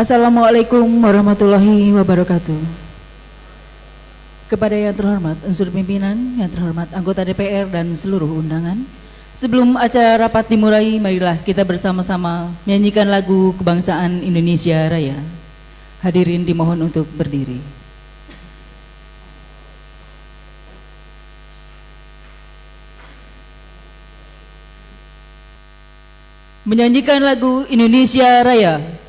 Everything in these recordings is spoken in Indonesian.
Assalamualaikum warahmatullahi wabarakatuh. Kepada yang terhormat unsur pimpinan, yang terhormat anggota DPR dan seluruh undangan, sebelum acara rapat dimulai, marilah kita bersama-sama menyanyikan lagu kebangsaan Indonesia Raya. Hadirin dimohon untuk berdiri. Menyanyikan lagu Indonesia Raya.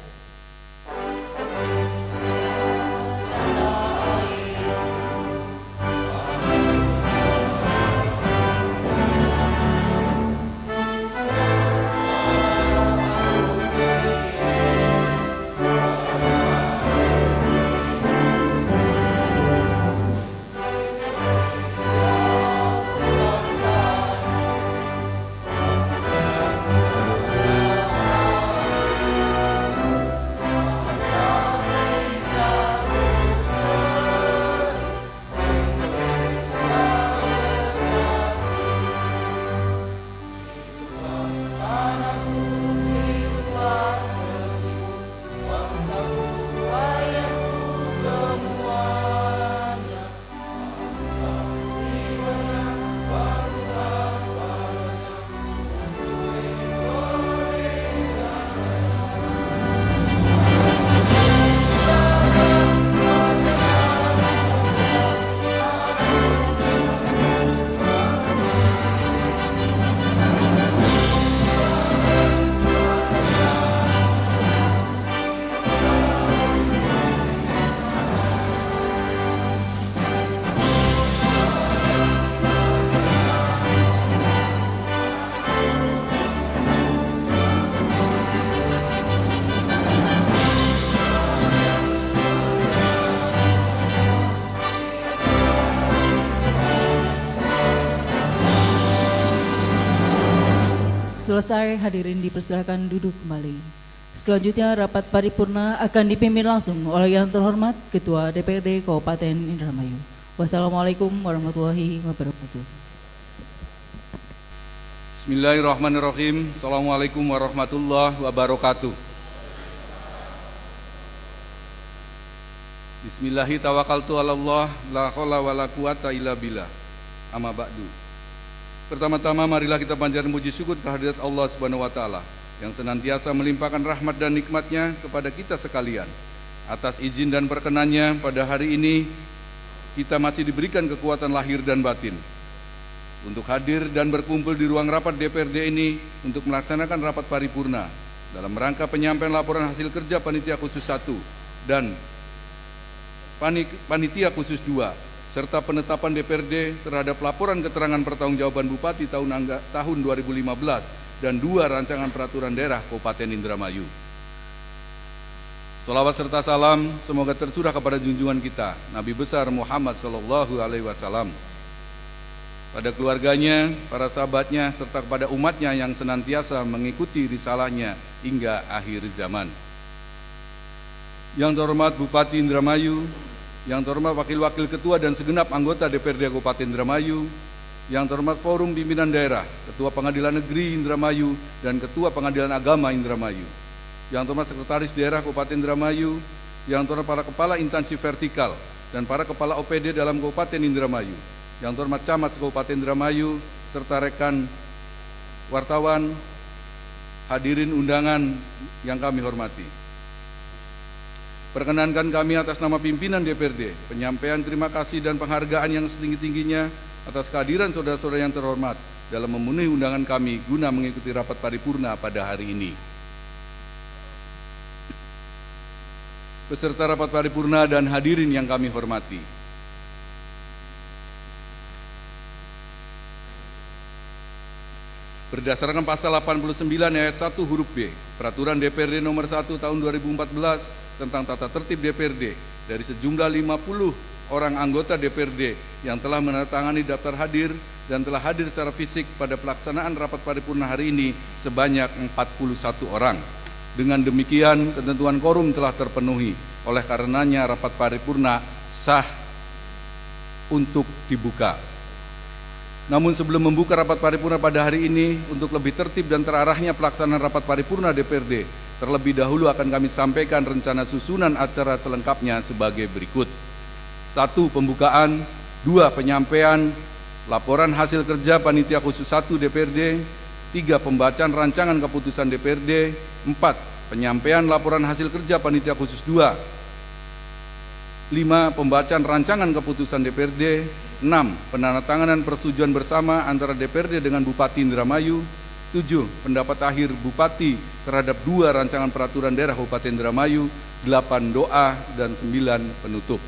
Selesai, hadirin dipersilakan duduk kembali. Selanjutnya rapat paripurna akan dipimpin langsung oleh yang terhormat Ketua DPRD Kabupaten Indramayu. Wassalamualaikum warahmatullahi wabarakatuh. Bismillahirrahmanirrahim. Assalamualaikum warahmatullahi wabarakatuh. Bismillahi tawakkaltu ala Allah, la haula wala quwata illa billah. Amma ba'du. Pertama-tama marilah kita panjatkan puji syukur kehadirat Allah Subhanahu wa taala yang senantiasa melimpahkan rahmat dan nikmat-Nya kepada kita sekalian. Atas izin dan perkenannya pada hari ini kita masih diberikan kekuatan lahir dan batin untuk hadir dan berkumpul di ruang rapat DPRD ini untuk melaksanakan rapat paripurna dalam rangka penyampaian laporan hasil kerja Panitia Khusus 1 dan Panitia Khusus 2 serta penetapan DPRD terhadap laporan keterangan pertanggungjawaban Bupati tahun 2015 dan 2 rancangan peraturan daerah Kabupaten Indramayu. Salawat serta salam semoga tercurah kepada junjungan kita Nabi besar Muhammad SAW, pada keluarganya, para sahabatnya, serta kepada umatnya yang senantiasa mengikuti risalahnya hingga akhir zaman. Yang terhormat Bupati Indramayu, yang terhormat Wakil-Wakil Ketua dan segenap anggota DPRD Kabupaten Indramayu, yang terhormat Forum Pimpinan Daerah, Ketua Pengadilan Negeri Indramayu, dan Ketua Pengadilan Agama Indramayu, yang terhormat Sekretaris Daerah Kabupaten Indramayu, yang terhormat para Kepala Instansi Vertikal, dan para Kepala OPD dalam Kabupaten Indramayu, yang terhormat Camat Kabupaten Indramayu, serta rekan wartawan, hadirin undangan yang kami hormati. Perkenankan kami atas nama pimpinan DPRD, penyampaian terima kasih dan penghargaan yang setinggi-tingginya atas kehadiran saudara-saudara yang terhormat dalam memenuhi undangan kami guna mengikuti rapat paripurna pada hari ini. Peserta rapat paripurna dan hadirin yang kami hormati. Berdasarkan pasal 89 ayat 1 huruf B, Peraturan DPRD nomor 1 tahun 2014 tentang tata tertib DPRD, dari sejumlah 50 orang anggota DPRD yang telah menandatangani daftar hadir dan telah hadir secara fisik pada pelaksanaan rapat paripurna hari ini sebanyak 41 orang. Dengan demikian, ketentuan quorum telah terpenuhi. Oleh karenanya rapat paripurna sah untuk dibuka. Namun sebelum membuka rapat paripurna pada hari ini, untuk lebih tertib dan terarahnya pelaksanaan rapat paripurna DPRD, Terlebih dahulu akan kami sampaikan rencana susunan acara selengkapnya sebagai berikut. 1. Pembukaan. 2. Penyampaian laporan hasil kerja Panitia Khusus 1 DPRD. 3. Pembacaan rancangan keputusan DPRD. 4. Penyampaian laporan hasil kerja Panitia Khusus 2. 5. Pembacaan rancangan keputusan DPRD. 6. Penandatanganan persetujuan bersama antara DPRD dengan Bupati Indramayu. 7. Pendapat akhir Bupati terhadap 2 rancangan peraturan daerah Kabupaten Indramayu. 8. Doa dan 9. Penutup.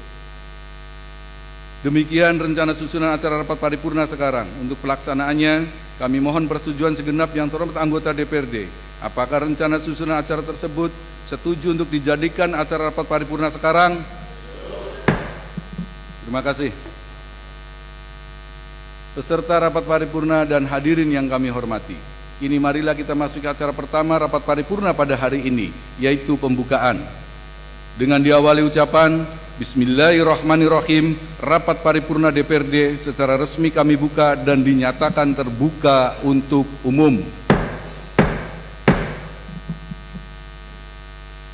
Demikian rencana susunan acara rapat paripurna sekarang. Untuk pelaksanaannya, kami mohon persetujuan segenap yang terhormat anggota DPRD. Apakah rencana susunan acara tersebut setuju untuk dijadikan acara rapat paripurna sekarang? Terima kasih. Peserta rapat paripurna dan hadirin yang kami hormati, kini marilah kita masuk ke acara pertama rapat paripurna pada hari ini, yaitu pembukaan. Dengan diawali ucapan Bismillahirrahmanirrahim, rapat paripurna DPRD secara resmi kami buka dan dinyatakan terbuka untuk umum.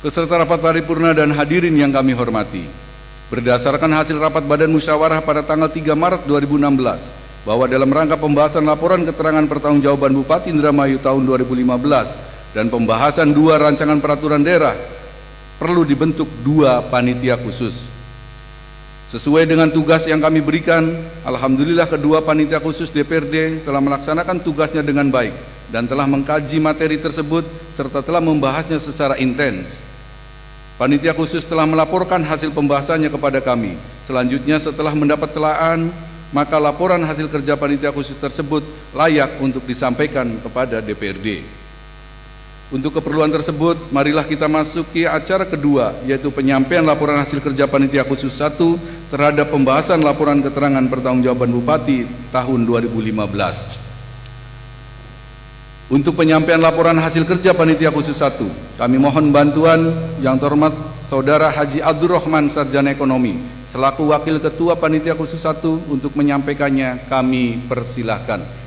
Peserta rapat paripurna dan hadirin yang kami hormati, berdasarkan hasil rapat Badan Musyawarah pada tanggal 3 Maret 2016, bahwa dalam rangka pembahasan laporan keterangan pertanggungjawaban Bupati Indramayu tahun 2015 dan pembahasan 2 rancangan peraturan daerah, perlu dibentuk 2 panitia khusus. Sesuai dengan tugas yang kami berikan, alhamdulillah kedua panitia khusus DPRD telah melaksanakan tugasnya dengan baik dan telah mengkaji materi tersebut serta telah membahasnya secara intens. Panitia khusus telah melaporkan hasil pembahasannya kepada kami. Selanjutnya setelah mendapat telaan, maka laporan hasil kerja panitia khusus tersebut layak untuk disampaikan kepada DPRD. Untuk keperluan tersebut, marilah kita masuki acara kedua, yaitu penyampaian laporan hasil kerja panitia khusus 1 terhadap pembahasan laporan keterangan pertanggungjawaban Bupati tahun 2015. Untuk penyampaian laporan hasil kerja panitia khusus 1, kami mohon bantuan yang terhormat Saudara Haji Abdurrahman Sarjana Ekonomi selaku Wakil Ketua Panitia Khusus 1 untuk menyampaikannya. Kami persilahkan.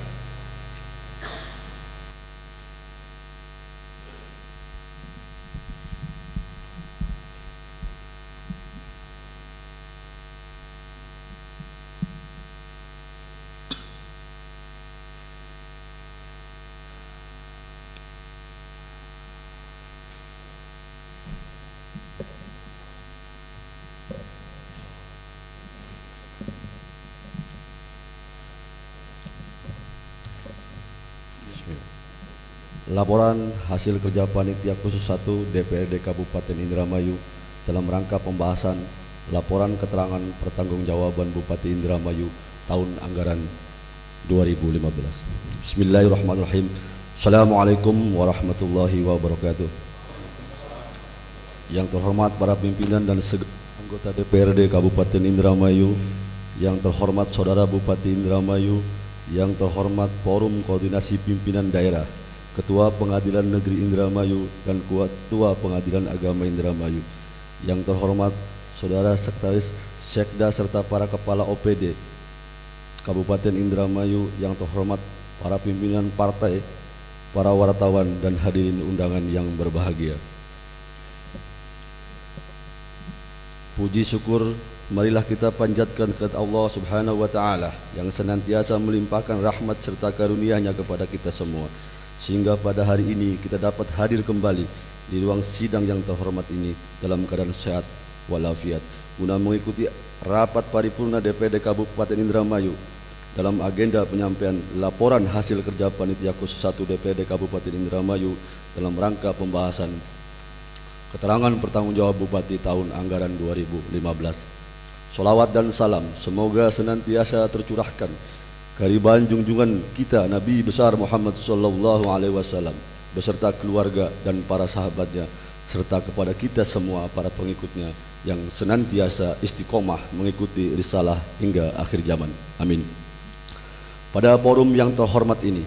Laporan hasil kerja Panitia Khusus 1 DPRD Kabupaten Indramayu dalam rangka pembahasan laporan keterangan pertanggungjawaban Bupati Indramayu tahun anggaran 2015. Bismillahirrahmanirrahim. Assalamualaikum warahmatullahi wabarakatuh. Yang terhormat para pimpinan dan anggota DPRD Kabupaten Indramayu, yang terhormat Saudara Bupati Indramayu, yang terhormat Forum Koordinasi Pimpinan Daerah, Ketua Pengadilan Negeri Indramayu dan Ketua Pengadilan Agama Indramayu, yang terhormat Saudara Sekretaris Sekda serta para Kepala OPD Kabupaten Indramayu, yang terhormat para pimpinan partai, para wartawan dan hadirin undangan yang berbahagia. Puji syukur marilah kita panjatkan kepada Allah Subhanahu wa taala yang senantiasa melimpahkan rahmat serta karunia-Nya kepada kita semua, sehingga pada hari ini kita dapat hadir kembali di ruang sidang yang terhormat ini dalam keadaan sehat walafiat guna mengikuti rapat paripurna DPRD Kabupaten Indramayu dalam agenda penyampaian laporan hasil kerja Panitia Khusus 1 DPRD Kabupaten Indramayu dalam rangka pembahasan keterangan pertanggungjawab Bupati tahun anggaran 2015. Sholawat dan salam semoga senantiasa tercurahkan kehadiran junjungan kita Nabi besar Muhammad sallallahu alaihi wasallam beserta keluarga dan para sahabatnya, serta kepada kita semua para pengikutnya yang senantiasa istiqomah mengikuti risalah hingga akhir zaman. Amin. Pada forum yang terhormat ini,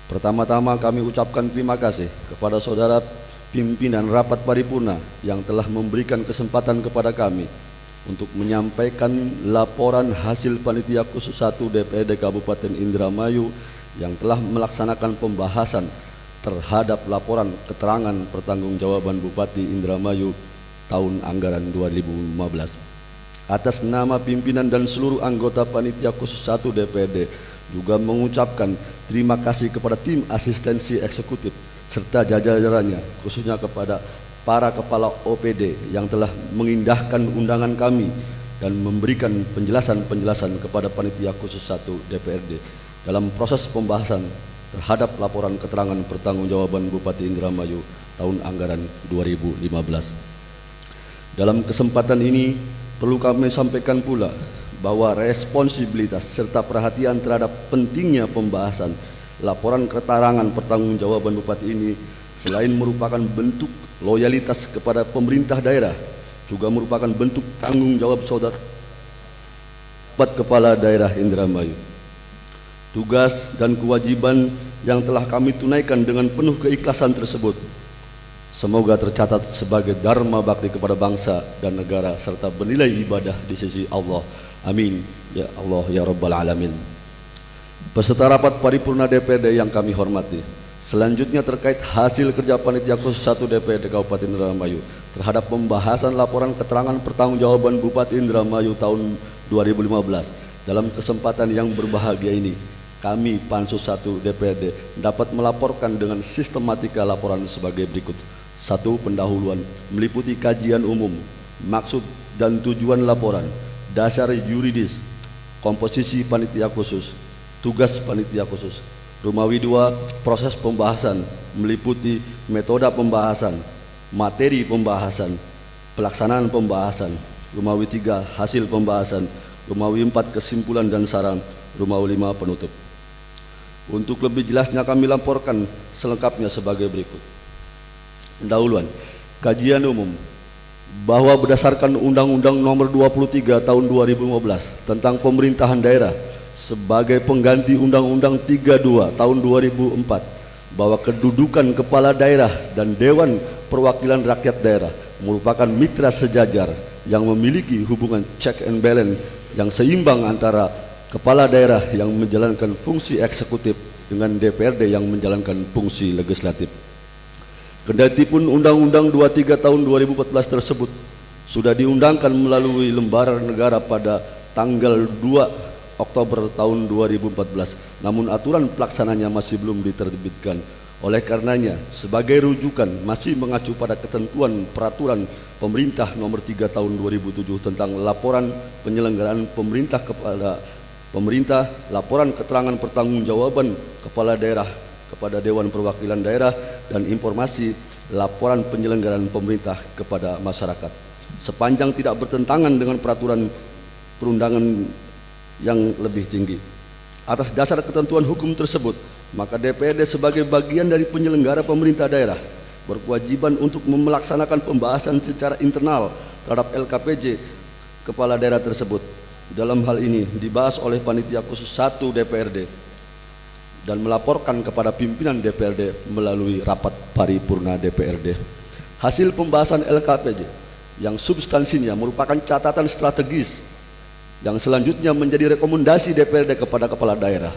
pertama-tama kami ucapkan terima kasih kepada saudara pimpinan rapat paripurna yang telah memberikan kesempatan kepada kami untuk menyampaikan laporan hasil Panitia Khusus 1 DPRD Kabupaten Indramayu yang telah melaksanakan pembahasan terhadap laporan keterangan pertanggungjawaban Bupati Indramayu tahun anggaran 2015. Atas nama pimpinan dan seluruh anggota Panitia Khusus 1 DPRD juga mengucapkan terima kasih kepada tim asistensi eksekutif serta jajarannya, khususnya kepada para kepala OPD yang telah mengindahkan undangan kami dan memberikan penjelasan-penjelasan kepada Panitia Khusus 1 DPRD dalam proses pembahasan terhadap laporan keterangan pertanggungjawaban Bupati Indramayu tahun anggaran 2015. Dalam kesempatan ini perlu kami sampaikan pula bahwa responsibilitas serta perhatian terhadap pentingnya pembahasan laporan keterangan pertanggungjawaban Bupati ini selain merupakan bentuk loyalitas kepada pemerintah daerah, juga merupakan bentuk tanggung jawab saudara Kepala Daerah Indramayu. Tugas dan kewajiban yang telah kami tunaikan dengan penuh keikhlasan tersebut semoga tercatat sebagai dharma bakti kepada bangsa dan negara serta bernilai ibadah di sisi Allah. Amin ya Allah ya Rabbal Alamin. Peserta rapat paripurna DPRD yang kami hormati, selanjutnya terkait hasil kerja Panitia Khusus 1 DPRD Kabupaten Indramayu terhadap pembahasan laporan keterangan pertanggungjawaban Bupati Indramayu tahun 2015. Dalam kesempatan yang berbahagia ini, kami Pansus 1 DPRD dapat melaporkan dengan sistematika laporan sebagai berikut. 1. Pendahuluan meliputi kajian umum, maksud dan tujuan laporan, dasar yuridis, komposisi panitia khusus, tugas panitia khusus. Rumawi 2, proses pembahasan meliputi metode pembahasan, materi pembahasan, pelaksanaan pembahasan. Rumawi 3, hasil pembahasan. Rumawi 4, kesimpulan dan saran. Rumawi 5, penutup. Untuk lebih jelasnya kami laporkan selengkapnya sebagai berikut. Pendahuluan, kajian umum bahwa berdasarkan Undang-Undang Nomor 23 Tahun 2015 tentang Pemerintahan Daerah sebagai pengganti Undang-Undang 32 Tahun 2004, bahwa kedudukan kepala daerah dan Dewan Perwakilan Rakyat Daerah merupakan mitra sejajar yang memiliki hubungan check and balance yang seimbang antara kepala daerah yang menjalankan fungsi eksekutif dengan DPRD yang menjalankan fungsi legislatif. Kendatipun Undang-Undang 23 Tahun 2014 tersebut sudah diundangkan melalui lembaran negara pada tanggal 2 Oktober tahun 2014, namun aturan pelaksananya masih belum diterbitkan. Oleh karenanya, sebagai rujukan masih mengacu pada ketentuan peraturan pemerintah nomor 3 tahun 2007 tentang laporan penyelenggaraan pemerintah kepada pemerintah, laporan keterangan pertanggungjawaban kepala daerah kepada Dewan Perwakilan Daerah, dan informasi laporan penyelenggaraan pemerintah kepada masyarakat, sepanjang tidak bertentangan dengan peraturan perundangan yang lebih tinggi. Atas dasar ketentuan hukum tersebut, maka DPRD sebagai bagian dari penyelenggara pemerintah daerah berkewajiban untuk melaksanakan pembahasan secara internal terhadap LKPJ kepala daerah tersebut. Dalam hal ini dibahas oleh Panitia Khusus 1 DPRD dan melaporkan kepada pimpinan DPRD melalui rapat paripurna DPRD. Hasil pembahasan LKPJ yang substansinya merupakan catatan strategis yang selanjutnya menjadi rekomendasi DPRD kepada kepala daerah,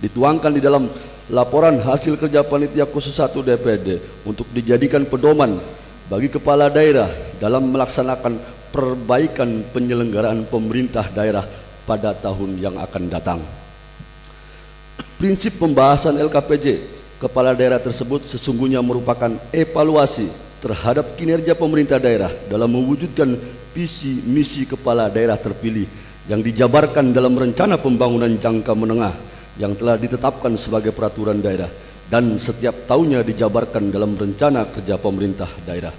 dituangkan di dalam laporan hasil kerja Panitia Khusus 1 DPRD untuk dijadikan pedoman bagi kepala daerah dalam melaksanakan perbaikan penyelenggaraan pemerintah daerah pada tahun yang akan datang. Prinsip pembahasan LKPJ kepala daerah tersebut sesungguhnya merupakan evaluasi terhadap kinerja pemerintah daerah dalam mewujudkan visi misi kepala daerah terpilih yang dijabarkan dalam rencana pembangunan jangka menengah yang telah ditetapkan sebagai peraturan daerah dan setiap tahunnya dijabarkan dalam rencana kerja pemerintah daerah.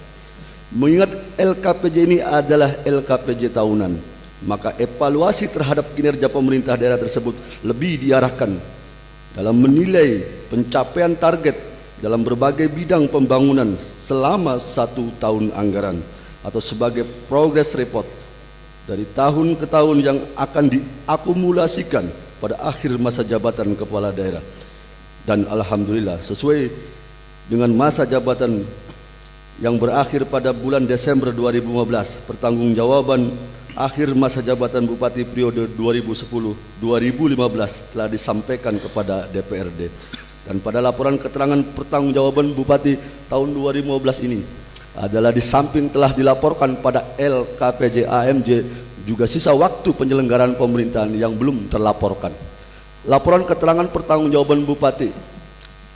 Mengingat LKPJ ini adalah LKPJ tahunan, maka evaluasi terhadap kinerja pemerintah daerah tersebut lebih diarahkan dalam menilai pencapaian target dalam berbagai bidang pembangunan selama 1 tahun anggaran atau sebagai progress report dari tahun ke tahun yang akan diakumulasikan pada akhir masa jabatan kepala daerah. Dan alhamdulillah sesuai dengan masa jabatan yang berakhir pada bulan Desember 2015, pertanggungjawaban akhir masa jabatan Bupati periode 2010-2015 telah disampaikan kepada DPRD. Dan pada laporan keterangan pertanggungjawaban Bupati tahun 2015 ini adalah di samping telah dilaporkan pada LKPJ AMJ juga sisa waktu penyelenggaraan pemerintahan yang belum terlaporkan. Laporan keterangan pertanggungjawaban Bupati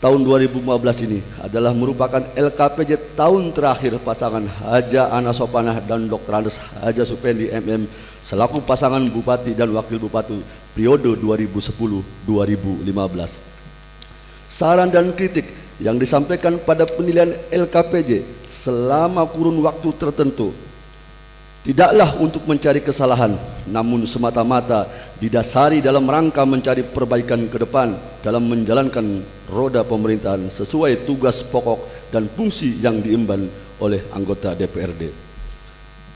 tahun 2015 ini adalah merupakan LKPJ tahun terakhir pasangan Haja Ana Sopanah dan Dr. Andes Haja Supendi MM selaku pasangan Bupati dan Wakil Bupati periode 2010-2015. Saran dan kritik yang disampaikan pada penilaian LKPJ selama kurun waktu tertentu tidaklah untuk mencari kesalahan, namun semata-mata didasari dalam rangka mencari perbaikan ke depan dalam menjalankan roda pemerintahan sesuai tugas pokok dan fungsi yang diemban oleh anggota DPRD.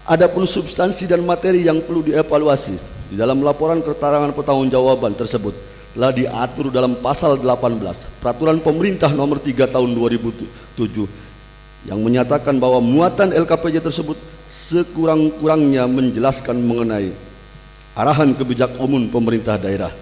Adapun substansi dan materi yang perlu dievaluasi di dalam laporan keterangan pertanggungjawaban tersebut telah diatur dalam pasal 18 Peraturan Pemerintah Nomor 3 Tahun 2007 yang menyatakan bahwa muatan LKPJ tersebut sekurang-kurangnya menjelaskan mengenai arahan kebijakan umum pemerintah daerah,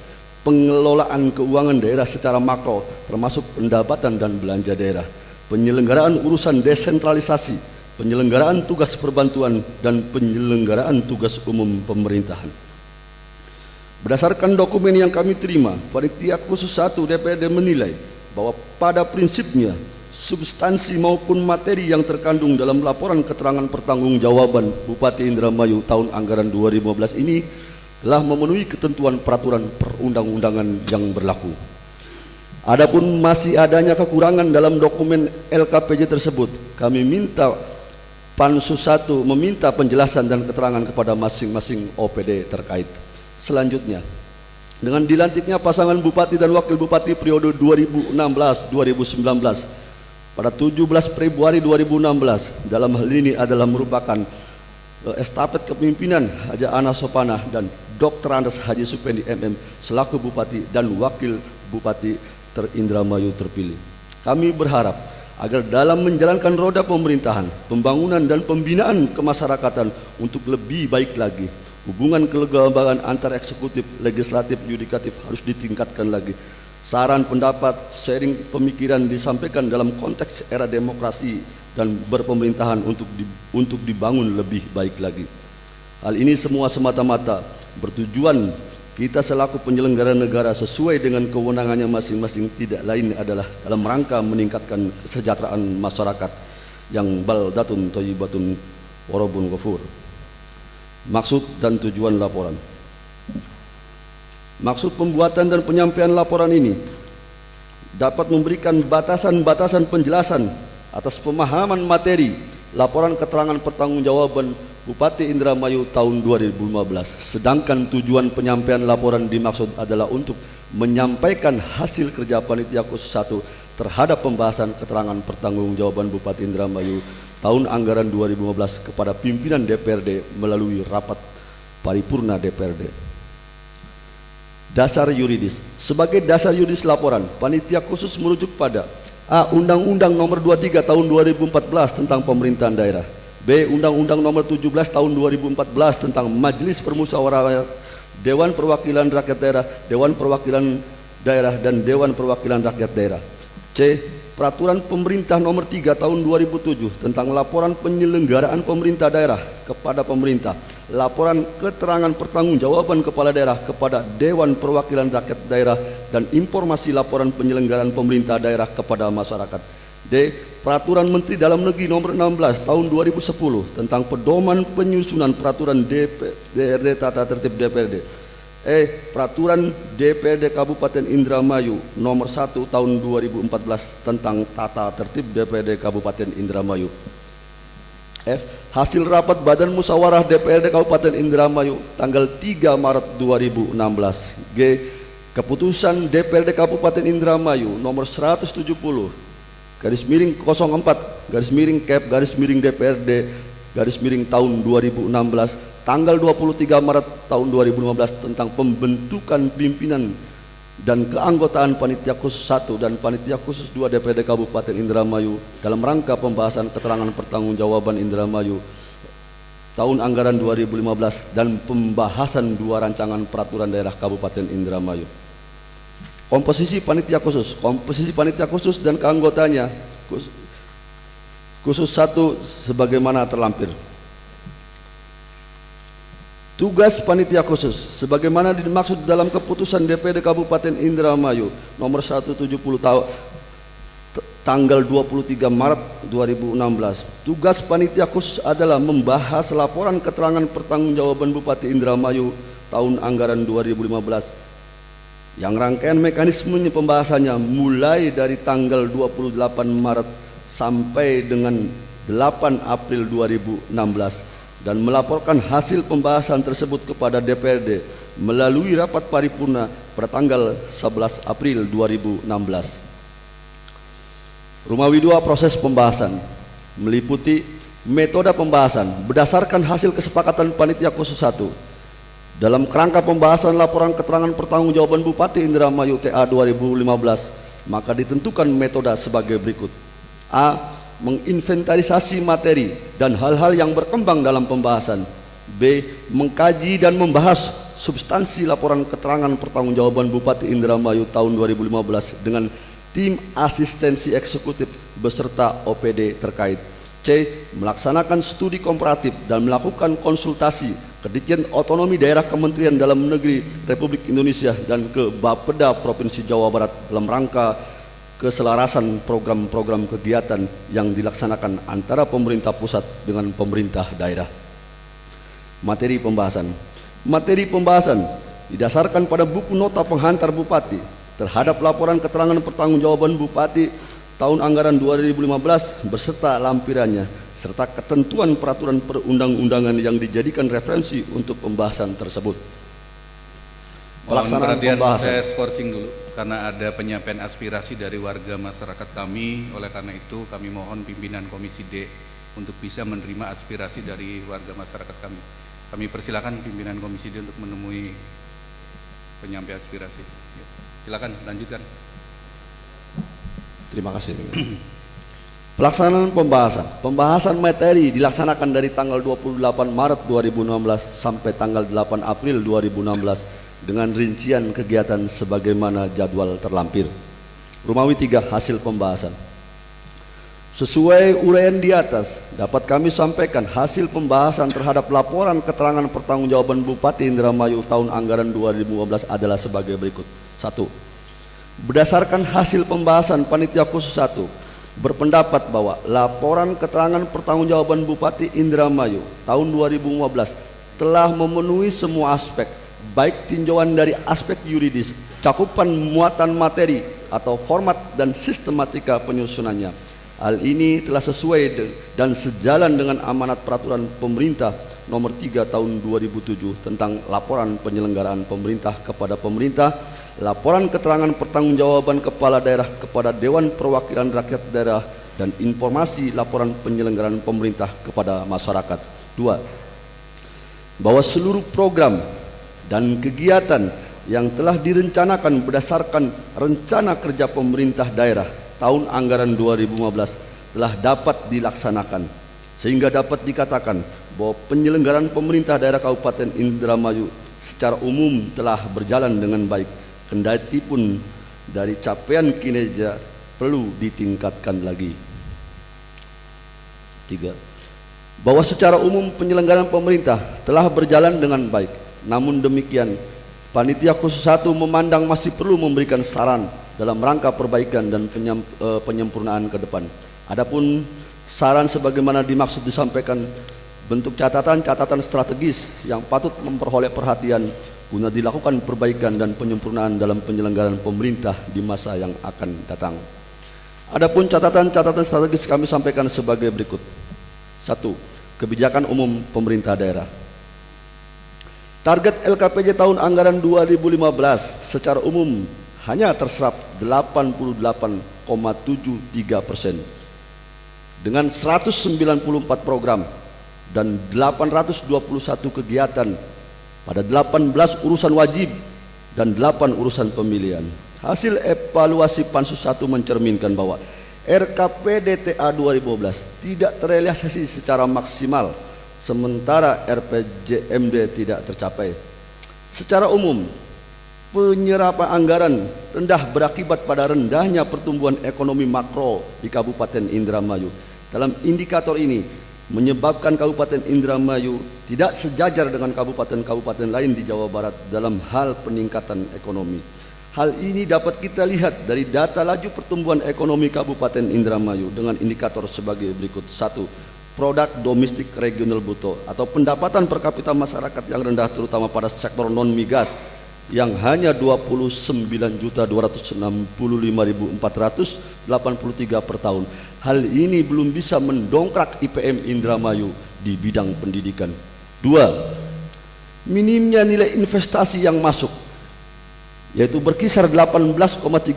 pengelolaan keuangan daerah secara makro termasuk pendapatan dan belanja daerah, penyelenggaraan urusan desentralisasi, penyelenggaraan tugas perbantuan dan penyelenggaraan tugas umum pemerintahan. Berdasarkan dokumen yang kami terima, Panitia Khusus 1 DPRD menilai bahwa pada prinsipnya substansi maupun materi yang terkandung dalam laporan keterangan pertanggungjawaban Bupati Indramayu tahun anggaran 2015 ini telah memenuhi ketentuan peraturan perundang-undangan yang berlaku. Adapun masih adanya kekurangan dalam dokumen LKPJ tersebut, kami minta Pansus 1 meminta penjelasan dan keterangan kepada masing-masing OPD terkait. Selanjutnya, dengan dilantiknya pasangan Bupati dan Wakil Bupati periode 2016-2019 pada 17 Februari 2016 dalam hal ini adalah merupakan estafet kepemimpinan Haja Ana Sopanah dan Dr. Andes Haji Supendi MM selaku Bupati dan Wakil Bupati Indramayu terpilih. Kami berharap agar dalam menjalankan roda pemerintahan, pembangunan dan pembinaan kemasyarakatan untuk lebih baik lagi, hubungan kelembagaan antar eksekutif, legislatif, yudikatif harus ditingkatkan lagi. Saran, pendapat, sharing pemikiran disampaikan dalam konteks era demokrasi dan berpemerintahan untuk dibangun lebih baik lagi. Hal ini semua semata-mata bertujuan kita selaku penyelenggara negara sesuai dengan kewenangannya masing-masing, tidak lain adalah dalam rangka meningkatkan kesejahteraan masyarakat yang baldatun thayyibatun warabun ghafur. Maksud dan tujuan laporan. Maksud pembuatan dan penyampaian laporan ini dapat memberikan batasan-batasan penjelasan atas pemahaman materi laporan keterangan pertanggungjawaban Bupati Indramayu tahun 2015. Sedangkan tujuan penyampaian laporan dimaksud adalah untuk menyampaikan hasil kerja Panitia Khusus 1 terhadap pembahasan keterangan pertanggungjawaban Bupati Indramayu tahun anggaran 2015 kepada pimpinan DPRD melalui rapat paripurna DPRD. Dasar yuridis. Sebagai dasar yuridis laporan, Panitia Khusus merujuk pada A. Undang-Undang Nomor 23 Tahun 2014 tentang Pemerintahan Daerah, B. Undang-Undang Nomor 17 Tahun 2014 tentang Majelis Permusyawaratan Rakyat, Dewan Perwakilan Rakyat Daerah, Dewan Perwakilan Daerah dan Dewan Perwakilan Rakyat Daerah, C. Peraturan Pemerintah Nomor 3 Tahun 2007 tentang laporan penyelenggaraan pemerintah daerah kepada pemerintah, laporan keterangan pertanggungjawaban kepala daerah kepada Dewan Perwakilan Rakyat Daerah dan informasi laporan penyelenggaraan pemerintah daerah kepada masyarakat. D. Peraturan Menteri Dalam Negeri Nomor 16 Tahun 2010 tentang pedoman penyusunan peraturan DPRD tata tertib DPRD. E. Peraturan DPRD Kabupaten Indramayu Nomor 1 Tahun 2014 tentang tata tertib DPRD Kabupaten Indramayu. F. Hasil rapat Badan Musyawarah DPRD Kabupaten Indramayu tanggal 3 Maret 2016. G. Keputusan DPRD Kabupaten Indramayu Nomor 170 garis miring 04 garis miring Kep garis miring DPRD garis miring tahun 2016 tanggal 23 Maret tahun 2015 tentang pembentukan pimpinan dan keanggotaan Panitia Khusus 1 dan Panitia Khusus 2 DPRD Kabupaten Indramayu dalam rangka pembahasan keterangan pertanggungjawaban Indramayu tahun anggaran 2015 dan pembahasan 2 rancangan peraturan daerah Kabupaten Indramayu. Komposisi panitia khusus dan keanggotanya khusus 1 sebagaimana terlampir. Tugas panitia khusus sebagaimana dimaksud dalam keputusan DPD Kabupaten Indramayu nomor 170 tanggal 23 Maret 2016. Tugas panitia khusus adalah membahas laporan keterangan pertanggungjawaban Bupati Indramayu tahun anggaran 2015 yang rangkaian mekanismenya pembahasannya mulai dari tanggal 28 Maret sampai dengan 8 April 2016 dan melaporkan hasil pembahasan tersebut kepada DPRD melalui rapat paripurna pada tanggal 11 April 2016. Rumawi 2 proses pembahasan meliputi metode pembahasan berdasarkan hasil kesepakatan panitia khusus 1. Dalam kerangka pembahasan laporan keterangan pertanggungjawaban Bupati Indramayu TA 2015, maka ditentukan metode sebagai berikut. A. Menginventarisasi materi dan hal-hal yang berkembang dalam pembahasan. B. Mengkaji dan membahas substansi laporan keterangan pertanggungjawaban Bupati Indramayu tahun 2015 dengan tim asistensi eksekutif beserta OPD terkait. C. Melaksanakan studi komparatif dan melakukan konsultasi ke Ditjen Otonomi Daerah Kementerian Dalam Negeri Republik Indonesia dan ke Bapeda Provinsi Jawa Barat dalam rangka keselarasan program-program kegiatan yang dilaksanakan antara pemerintah pusat dengan pemerintah daerah. Materi pembahasan didasarkan pada buku nota penghantar Bupati terhadap laporan keterangan pertanggungjawaban Bupati tahun anggaran 2015 beserta lampirannya serta ketentuan peraturan perundang-undangan yang dijadikan referensi untuk pembahasan tersebut. Pelaksanaan pembahasan. Saya skorsing dulu karena ada penyampaian aspirasi dari warga masyarakat kami. Oleh karena itu kami mohon pimpinan Komisi D untuk bisa menerima aspirasi dari warga masyarakat kami. Kami persilakan pimpinan Komisi D untuk menemui penyampaian aspirasi. Silakan lanjutkan. Terima kasih. Pelaksanaan pembahasan materi dilaksanakan dari tanggal 28 Maret 2016 sampai tanggal 8 April 2016 dengan rincian kegiatan sebagaimana jadwal terlampir. Rumawi 3 hasil pembahasan. Sesuai uraian di atas, dapat kami sampaikan hasil pembahasan terhadap laporan keterangan pertanggungjawaban Bupati Indramayu tahun anggaran 2015 adalah sebagai berikut. 1. Berdasarkan hasil pembahasan panitia khusus 1, berpendapat bahwa laporan keterangan pertanggungjawaban Bupati Indramayu tahun 2015 telah memenuhi semua aspek, baik tinjauan dari aspek yuridis, cakupan muatan materi atau format dan sistematika penyusunannya. Hal ini telah sesuai dan sejalan dengan amanat peraturan pemerintah nomor 3 tahun 2007 tentang laporan penyelenggaraan pemerintah kepada pemerintah, laporan keterangan pertanggungjawaban kepala daerah kepada Dewan Perwakilan Rakyat Daerah, dan informasi laporan penyelenggaraan pemerintah kepada masyarakat. 2. Bahwa seluruh program dan kegiatan yang telah direncanakan berdasarkan rencana kerja pemerintah daerah tahun anggaran 2015 telah dapat dilaksanakan, sehingga dapat dikatakan bahwa penyelenggaraan pemerintah daerah Kabupaten Indramayu secara umum telah berjalan dengan baik, kendati pun dari capaian kinerja perlu ditingkatkan lagi. 3. Bahwa secara umum penyelenggaraan pemerintah telah berjalan dengan baik, namun demikian panitia khusus 1 memandang masih perlu memberikan saran dalam rangka perbaikan dan penyempurnaan ke depan. Adapun saran sebagaimana dimaksud disampaikan bentuk catatan strategis yang patut memperoleh perhatian guna dilakukan perbaikan dan penyempurnaan dalam penyelenggaraan pemerintah di masa yang akan datang. Adapun catatan strategis kami sampaikan sebagai berikut. 1. Kebijakan umum pemerintah daerah. Target LKPJ tahun anggaran 2015 secara umum hanya terserap 88,73% dengan 194 program dan 821 kegiatan pada 18 urusan wajib dan 8 urusan pemilihan. Hasil evaluasi Pansus 1 mencerminkan bahwa RKPD TA 2015 tidak terrealisasi secara maksimal, sementara RPJMD tidak tercapai. Secara umum, Penyerapan anggaran rendah berakibat pada rendahnya pertumbuhan ekonomi makro di Kabupaten Indramayu. Dalam indikator ini menyebabkan Kabupaten Indramayu tidak sejajar dengan kabupaten-kabupaten lain di Jawa Barat dalam hal peningkatan ekonomi. Hal ini dapat kita lihat dari data laju pertumbuhan ekonomi Kabupaten Indramayu dengan indikator sebagai berikut. 1. Produk domestik regional bruto atau pendapatan per kapita masyarakat yang rendah terutama pada sektor non-migas yang hanya 29.265.483 per tahun. Hal ini belum bisa mendongkrak IPM Indramayu di bidang pendidikan. 2. Minimnya nilai investasi yang masuk, yaitu berkisar 18,3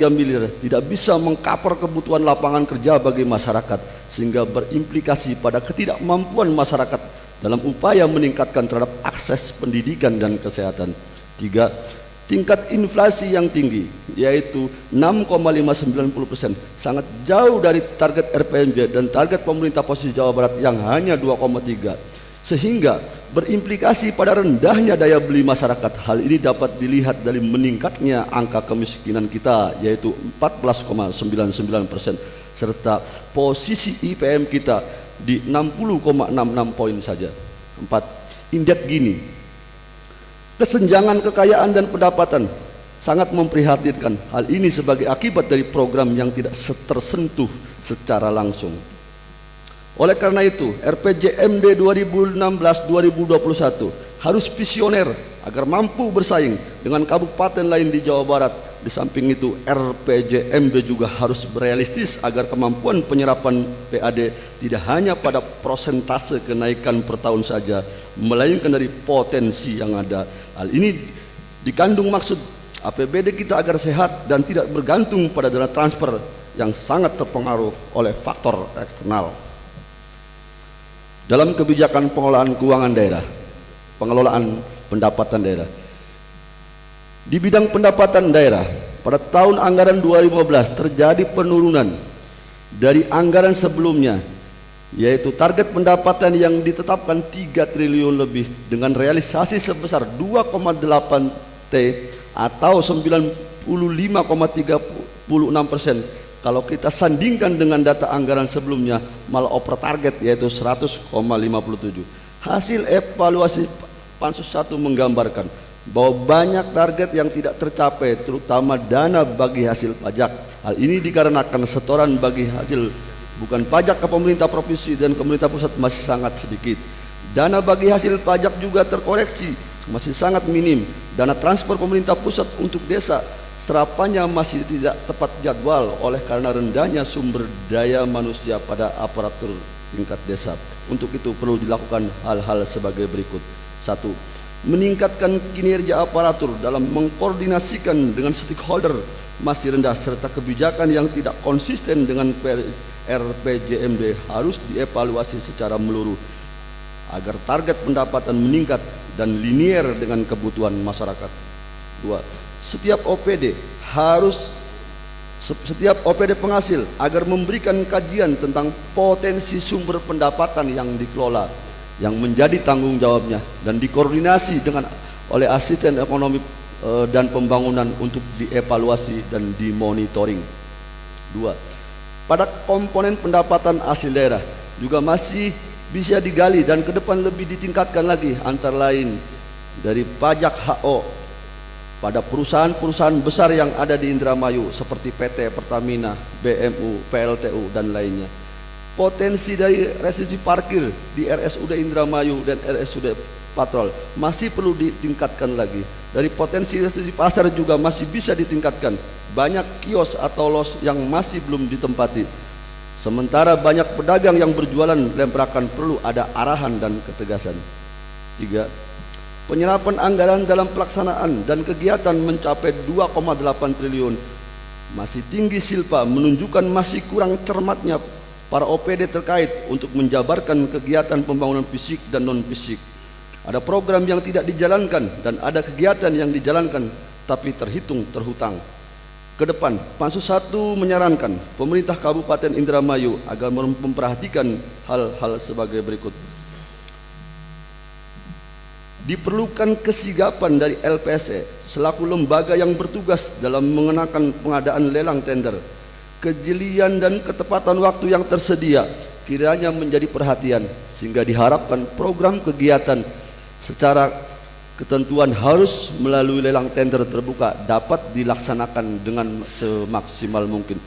miliar, tidak bisa mengcover kebutuhan lapangan kerja bagi masyarakat, sehingga berimplikasi pada ketidakmampuan masyarakat dalam upaya meningkatkan terhadap akses pendidikan dan kesehatan. 3. Tingkat inflasi yang tinggi, yaitu 6,590%, sangat jauh dari target RPMJ dan target pemerintah posisi Jawa Barat yang hanya 2,3, sehingga berimplikasi pada rendahnya daya beli masyarakat. Hal ini dapat dilihat dari meningkatnya angka kemiskinan kita, yaitu 14,99%, serta posisi IPM kita di 60,66 poin saja. 4. Indeks Gini. Kesenjangan kekayaan dan pendapatan sangat memprihatinkan. Hal ini sebagai akibat dari program yang tidak tersentuh secara langsung. Oleh karena itu, RPJMD 2016-2021 harus visioner agar mampu bersaing dengan kabupaten lain di Jawa Barat. Di samping itu, RPJMD juga harus realistis agar kemampuan penyerapan PAD tidak hanya pada prosentase kenaikan per tahun saja, melainkan dari potensi yang ada. Hal ini dikandung maksud APBD kita agar sehat dan tidak bergantung pada dana transfer yang sangat terpengaruh oleh faktor eksternal. Dalam kebijakan pengelolaan keuangan daerah, pengelolaan pendapatan daerah, di bidang pendapatan daerah pada tahun anggaran 2015 terjadi penurunan dari anggaran sebelumnya, yaitu target pendapatan yang ditetapkan 3 triliun lebih dengan realisasi sebesar 2,8 T atau 95,36%. Kalau kita sandingkan dengan data anggaran sebelumnya malah over target, yaitu 100,57. Hasil evaluasi Pansus 1 menggambarkan bahwa banyak target yang tidak tercapai, terutama dana bagi hasil pajak. Hal ini dikarenakan setoran bagi hasil bukan pajak ke pemerintah provinsi dan pemerintah pusat masih sangat sedikit. Dana bagi hasil pajak juga terkoreksi, masih sangat minim. Dana transfer pemerintah pusat untuk desa serapannya masih tidak tepat jadwal oleh karena rendahnya sumber daya manusia pada aparatur tingkat desa. Untuk itu perlu dilakukan hal-hal sebagai berikut. 1. Meningkatkan kinerja aparatur dalam mengkoordinasikan dengan stakeholder masih rendah, serta kebijakan yang tidak konsisten dengan RPJMD harus dievaluasi secara menyeluruh agar target pendapatan meningkat dan linier dengan kebutuhan masyarakat. 2. Setiap OPD penghasil agar memberikan kajian tentang potensi sumber pendapatan yang dikelola yang menjadi tanggung jawabnya dan dikoordinasi dengan oleh asisten ekonomi dan pembangunan untuk dievaluasi dan dimonitoring. 2. Pada komponen pendapatan asli daerah juga masih bisa digali dan ke depan lebih ditingkatkan lagi, antara lain dari pajak HO pada perusahaan-perusahaan besar yang ada di Indramayu seperti PT Pertamina, BMU, PLTU dan lainnya. Potensi dari restitusi parkir di RSUD Indramayu dan RSUD Patrol masih perlu ditingkatkan lagi. Dari potensi restitusi pasar juga masih bisa ditingkatkan. Banyak kios atau los yang masih belum ditempati. Sementara banyak pedagang yang berjualan lemprakan, perlu ada arahan dan ketegasan. 3. Penyerapan anggaran dalam pelaksanaan dan kegiatan mencapai 2,8 triliun. Masih tinggi silpa, menunjukkan masih kurang cermatnya para OPD terkait untuk menjabarkan kegiatan pembangunan fisik dan non-fisik. Ada program yang tidak dijalankan dan ada kegiatan yang dijalankan tapi terhitung terhutang. Kedepan, Pansus 1 menyarankan pemerintah Kabupaten Indramayu agar memperhatikan hal-hal sebagai berikut. Diperlukan kesigapan dari LPSE selaku lembaga yang bertugas dalam mengenakan pengadaan lelang tender. Kejelian dan ketepatan waktu yang tersedia kiranya menjadi perhatian, sehingga diharapkan program kegiatan secara ketentuan harus melalui lelang tender terbuka dapat dilaksanakan dengan semaksimal mungkin.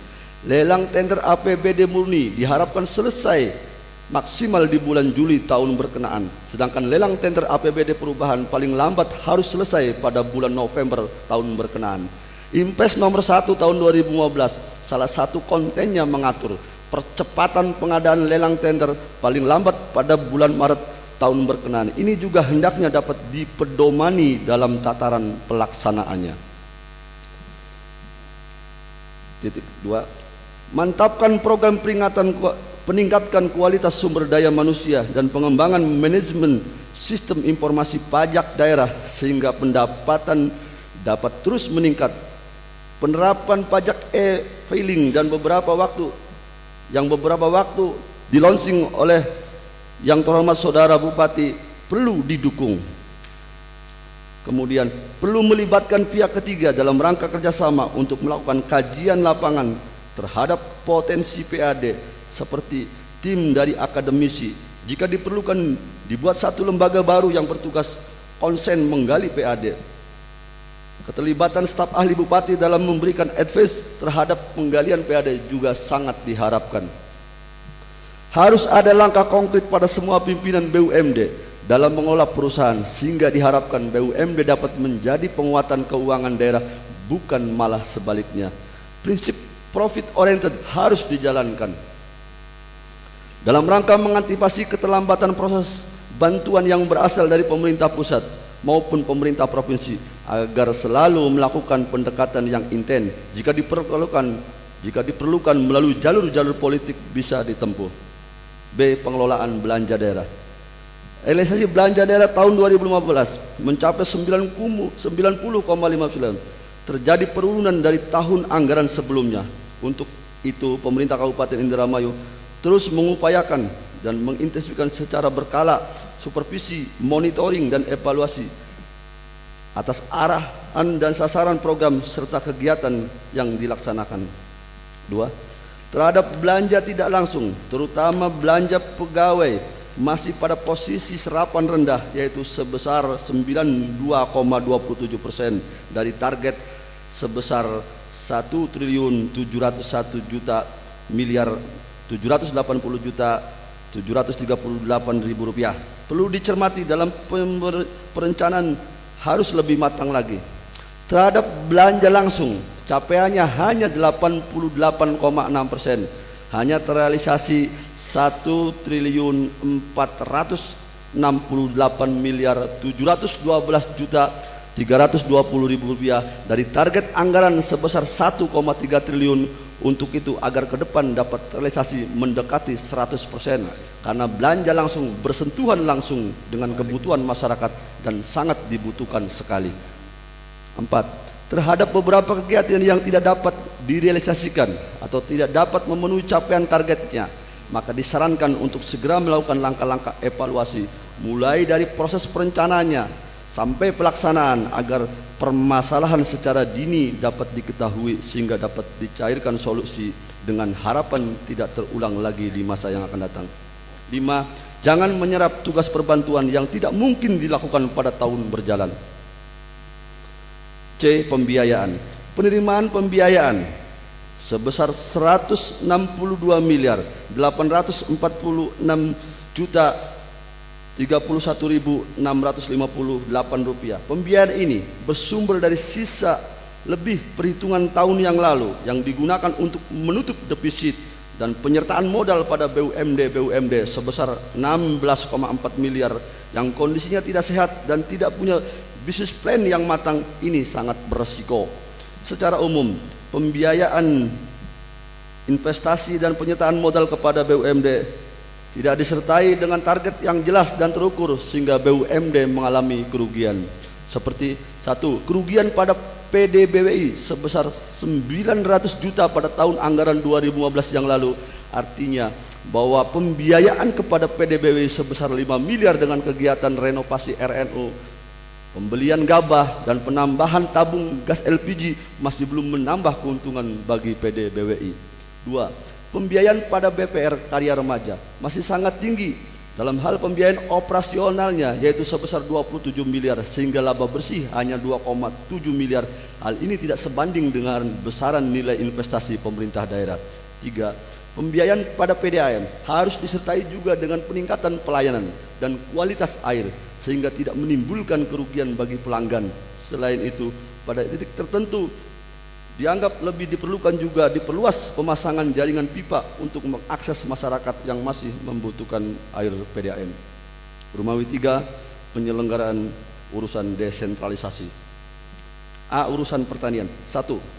Lelang tender APBD murni diharapkan selesai maksimal di bulan Juli tahun berkenaan, sedangkan lelang tender APBD perubahan paling lambat harus selesai pada bulan November tahun berkenaan. Impres nomor 1 tahun 2015 salah satu kontennya mengatur percepatan pengadaan lelang tender paling lambat pada bulan Maret tahun berkenaan. Ini juga hendaknya dapat dipedomani dalam tataran pelaksanaannya. Titik 2. Mantapkan program peningkatkan kualitas sumber daya manusia dan pengembangan manajemen sistem informasi pajak daerah sehingga pendapatan dapat terus meningkat. Penerapan pajak e-filing dan beberapa waktu di launching oleh yang terhormat Saudara Bupati perlu didukung. Kemudian perlu melibatkan pihak ketiga dalam rangka kerjasama untuk melakukan kajian lapangan terhadap potensi PAD seperti tim dari akademisi. Jika diperlukan dibuat satu lembaga baru yang bertugas konsen menggali PAD. Keterlibatan staf ahli bupati dalam memberikan advice terhadap penggalian PAD juga sangat diharapkan. Harus ada langkah konkret pada semua pimpinan BUMD dalam mengelola perusahaan sehingga diharapkan BUMD dapat menjadi penguatan keuangan daerah, bukan malah sebaliknya. Prinsip profit oriented harus dijalankan dalam rangka mengantisipasi keterlambatan proses bantuan yang berasal dari pemerintah pusat maupun pemerintah provinsi, agar selalu melakukan pendekatan yang intens jika diperlukan melalui jalur-jalur politik bisa ditempuh. B. Pengelolaan belanja daerah. Realisasi belanja daerah tahun 2015 mencapai 90,59, terjadi penurunan dari tahun anggaran sebelumnya. Untuk itu pemerintah Kabupaten Indramayu terus mengupayakan dan mengintensifkan secara berkala supervisi, monitoring dan evaluasi atas arahan dan sasaran program serta kegiatan yang dilaksanakan. 2. Terhadap belanja tidak langsung, terutama belanja pegawai, masih pada posisi serapan rendah, yaitu sebesar 92,27% dari target sebesar 1.780.738.738.000 rupiah. Perlu dicermati dalam perencanaan harus lebih matang lagi. Terhadap belanja langsung, capaiannya hanya 88,6%, hanya terrealisasi 1.468.712.320.000 rupiah dari target anggaran sebesar 1,3 triliun. Untuk itu agar ke depan dapat terrealisasi mendekati 100%, karena belanja langsung bersentuhan langsung dengan kebutuhan masyarakat dan sangat dibutuhkan sekali. 4. Terhadap beberapa kegiatan yang tidak dapat direalisasikan atau tidak dapat memenuhi capaian targetnya, maka disarankan untuk segera melakukan langkah-langkah evaluasi mulai dari proses perencanaannya sampai pelaksanaan, agar permasalahan secara dini dapat diketahui sehingga dapat dicairkan solusi dengan harapan tidak terulang lagi di masa yang akan datang. 5. Jangan menyerap tugas perbantuan yang tidak mungkin dilakukan pada tahun berjalan. C. Pembiayaan. Penerimaan pembiayaan sebesar 162.846.31.658 rupiah. Pembiayaan ini bersumber dari sisa lebih perhitungan tahun yang lalu yang digunakan untuk menutup defisit dan penyertaan modal pada BUMD sebesar 16,4 miliar yang kondisinya tidak sehat dan tidak punya bisnis plan yang matang. Ini sangat beresiko. Secara umum, pembiayaan investasi dan penyertaan modal kepada BUMD tidak disertai dengan target yang jelas dan terukur sehingga BUMD mengalami kerugian. Seperti 1. Kerugian pada PDBWI sebesar 900 juta pada tahun anggaran 2015 yang lalu. Artinya bahwa pembiayaan kepada PDBWI sebesar 5 miliar dengan kegiatan renovasi RNU, pembelian gabah dan penambahan tabung gas LPG masih belum menambah keuntungan bagi PDBWI. 2. Pembiayaan pada BPR Karya Remaja masih sangat tinggi dalam hal pembiayaan operasionalnya, yaitu sebesar 27 miliar sehingga laba bersih hanya 2,7 miliar. Hal ini tidak sebanding dengan besaran nilai investasi pemerintah daerah. 3. Pembiayaan pada PDAM harus disertai juga dengan peningkatan pelayanan dan kualitas air sehingga tidak menimbulkan kerugian bagi pelanggan. Selain itu, pada titik tertentu dianggap lebih diperlukan juga diperluas pemasangan jaringan pipa untuk mengakses masyarakat yang masih membutuhkan air PDAM. Rumawi 3, penyelenggaraan urusan desentralisasi. A. Urusan pertanian. 1.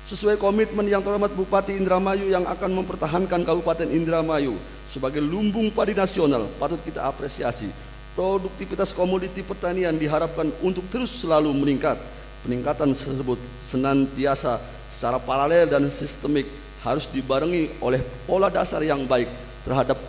Sesuai komitmen yang terhormat Bupati Indramayu yang akan mempertahankan Kabupaten Indramayu sebagai lumbung padi nasional, patut kita apresiasi. Produktivitas komoditi pertanian diharapkan untuk terus selalu meningkat. Peningkatan tersebut senantiasa secara paralel dan sistemik harus dibarengi oleh pola dasar yang baik terhadap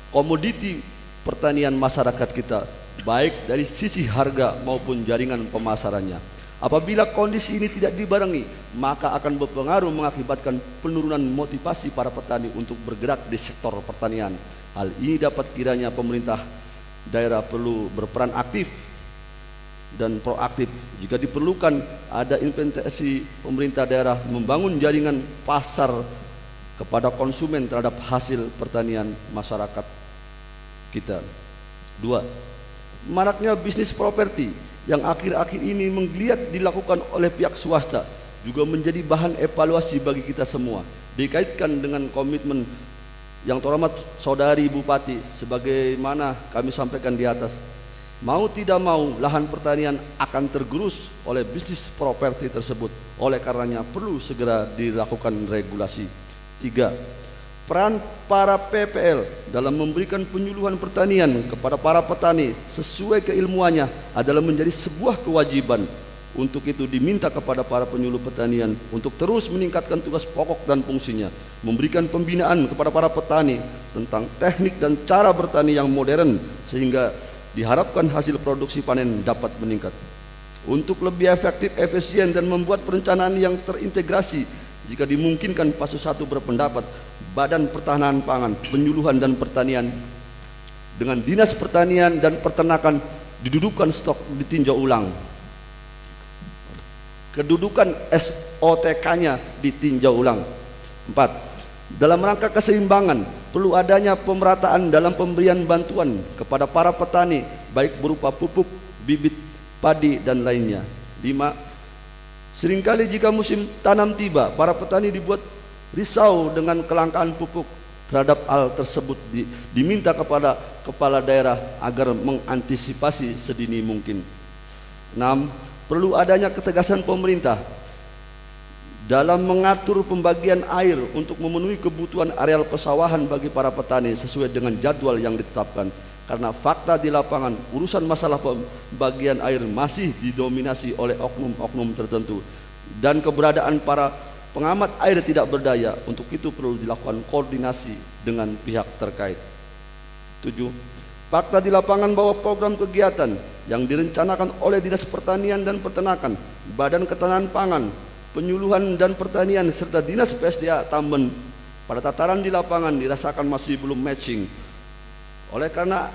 komoditi pertanian masyarakat kita, baik dari sisi harga maupun jaringan pemasarannya. Apabila kondisi ini tidak dibarengi, maka akan berpengaruh mengakibatkan penurunan motivasi para petani untuk bergerak di sektor pertanian. Hal ini dapat kiranya pemerintah daerah perlu berperan aktif dan proaktif. Jika diperlukan, ada investasi pemerintah daerah membangun jaringan pasar kepada konsumen terhadap hasil pertanian masyarakat kita. 2. Maraknya bisnis properti yang akhir-akhir ini menggeliat dilakukan oleh pihak swasta juga menjadi bahan evaluasi bagi kita semua. Dikaitkan dengan komitmen yang terhormat Saudari Bupati, sebagaimana kami sampaikan di atas, mau tidak mau lahan pertanian akan tergerus oleh bisnis properti tersebut. Oleh karenanya perlu segera dilakukan regulasi. 3. Peran para PPL dalam memberikan penyuluhan pertanian kepada para petani sesuai keilmuannya adalah menjadi sebuah kewajiban. Untuk itu diminta kepada para penyuluh pertanian untuk terus meningkatkan tugas pokok dan fungsinya, memberikan pembinaan kepada para petani tentang teknik dan cara bertani yang modern sehingga diharapkan hasil produksi panen dapat meningkat. Untuk lebih efektif, efisien dan membuat perencanaan yang terintegrasi, jika dimungkinkan Pasus 1 berpendapat Badan Pertahanan Pangan, Penyuluhan dan Pertanian dengan Dinas Pertanian dan Peternakan didudukan stok ditinjau ulang. Kedudukan SOTK-nya ditinjau ulang. 4. Dalam rangka keseimbangan, perlu adanya pemerataan dalam pemberian bantuan kepada para petani, baik berupa pupuk, bibit padi dan lainnya. 5. Seringkali jika musim tanam tiba, para petani dibuat risau dengan kelangkaan pupuk. Terhadap hal tersebut diminta kepada kepala daerah agar mengantisipasi sedini mungkin. 6. Perlu adanya ketegasan pemerintah dalam mengatur pembagian air untuk memenuhi kebutuhan areal persawahan bagi para petani sesuai dengan jadwal yang ditetapkan. Karena fakta di lapangan, urusan masalah pembagian air masih didominasi oleh oknum-oknum tertentu dan keberadaan para pengamat air tidak berdaya. Untuk itu perlu dilakukan koordinasi dengan pihak terkait. 7. Fakta di lapangan bahwa program kegiatan yang direncanakan oleh Dinas Pertanian dan Peternakan, Badan Ketahanan Pangan, Penyuluhan dan Pertanian serta Dinas PSDA Tamben pada tataran di lapangan dirasakan masih belum matching. Oleh karena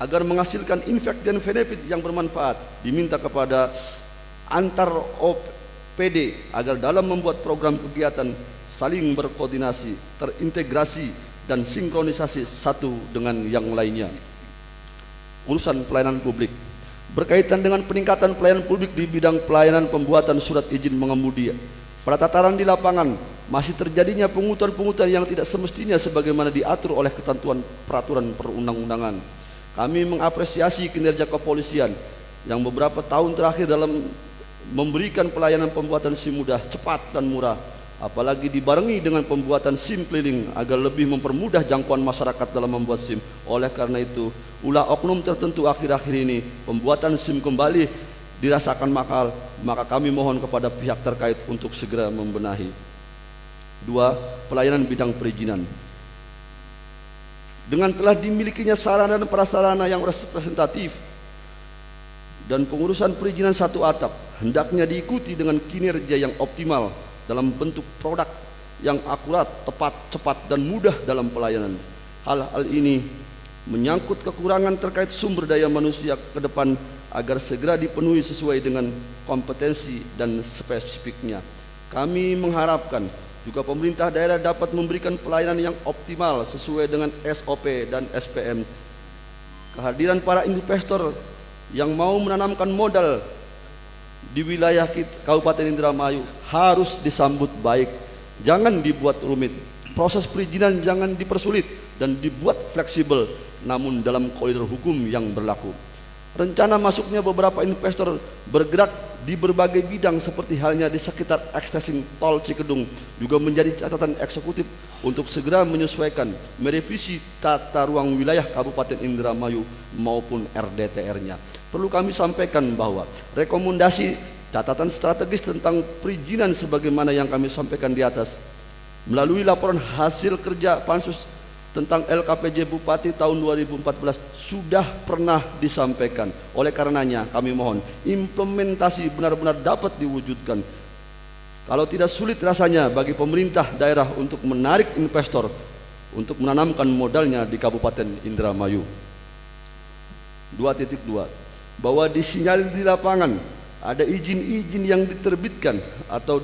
agar menghasilkan impact dan benefit yang bermanfaat, diminta kepada antar OPD agar dalam membuat program kegiatan saling berkoordinasi, terintegrasi dan sinkronisasi satu dengan yang lainnya. Urusan pelayanan publik berkaitan dengan peningkatan pelayanan publik di bidang pelayanan pembuatan surat izin mengemudi. Pada tataran di lapangan masih terjadinya pungutan-pungutan yang tidak semestinya sebagaimana diatur oleh ketentuan peraturan perundang-undangan. Kami mengapresiasi kinerja kepolisian yang beberapa tahun terakhir dalam memberikan pelayanan pembuatan SIM mudah, cepat dan murah, apalagi dibarengi dengan pembuatan SIM keliling agar lebih mempermudah jangkauan masyarakat dalam membuat SIM. Oleh karena itu, ulah oknum tertentu akhir-akhir ini pembuatan SIM kembali dirasakan, maka kami mohon kepada pihak terkait untuk segera membenahi. 2. Pelayanan bidang perizinan. Dengan telah dimilikinya sarana dan prasarana yang representatif dan pengurusan perizinan satu atap, hendaknya diikuti dengan kinerja yang optimal dalam bentuk produk yang akurat, tepat, cepat, dan mudah dalam pelayanan. Hal-hal ini menyangkut kekurangan terkait sumber daya manusia ke depan agar segera dipenuhi sesuai dengan kompetensi dan spesifiknya. Kami mengharapkan juga pemerintah daerah dapat memberikan pelayanan yang optimal sesuai dengan SOP dan SPM. Kehadiran para investor yang mau menanamkan modal di wilayah Kabupaten Indramayu harus disambut baik. Jangan dibuat rumit. Proses perizinan jangan dipersulit dan dibuat fleksibel, namun dalam koridor hukum yang berlaku. Rencana masuknya beberapa investor bergerak di berbagai bidang seperti halnya di sekitar ekstensi tol Cikedung juga menjadi catatan eksekutif untuk segera menyesuaikan, merevisi tata ruang wilayah Kabupaten Indramayu maupun RDTR-nya. Perlu kami sampaikan bahwa rekomendasi catatan strategis tentang perizinan sebagaimana yang kami sampaikan di atas melalui laporan hasil kerja Pansus tentang LKPJ Bupati tahun 2014 sudah pernah disampaikan. Oleh karenanya kami mohon implementasi benar-benar dapat diwujudkan. Kalau tidak sulit rasanya bagi pemerintah daerah untuk menarik investor untuk menanamkan modalnya di Kabupaten Indramayu. 2.2 bahwa disinyalir di lapangan ada izin-izin yang diterbitkan atau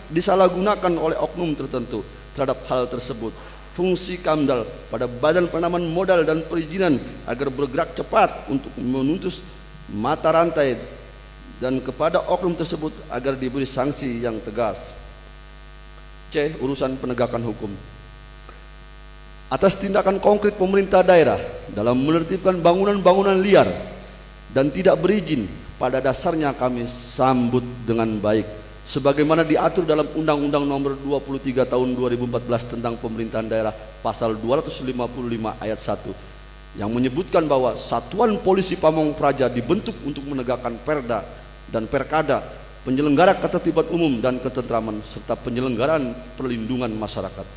disalahgunakan oleh oknum tertentu terhadap hal tersebut. Fungsi Kamdal pada Badan Penanaman Modal dan Perizinan agar bergerak cepat untuk menuntut mata rantai dan kepada oknum tersebut agar diberi sanksi yang tegas. C. Urusan penegakan hukum. Atas tindakan konkret pemerintah daerah dalam menertibkan bangunan-bangunan liar dan tidak berizin, pada dasarnya kami sambut dengan baik sebagaimana diatur dalam Undang-Undang Nomor 23 Tahun 2014 tentang Pemerintahan Daerah pasal 255 ayat 1 yang menyebutkan bahwa Satuan Polisi Pamong Praja dibentuk untuk menegakkan perda dan perkada, penyelenggara ketertiban umum dan ketentraman serta penyelenggaraan perlindungan masyarakat.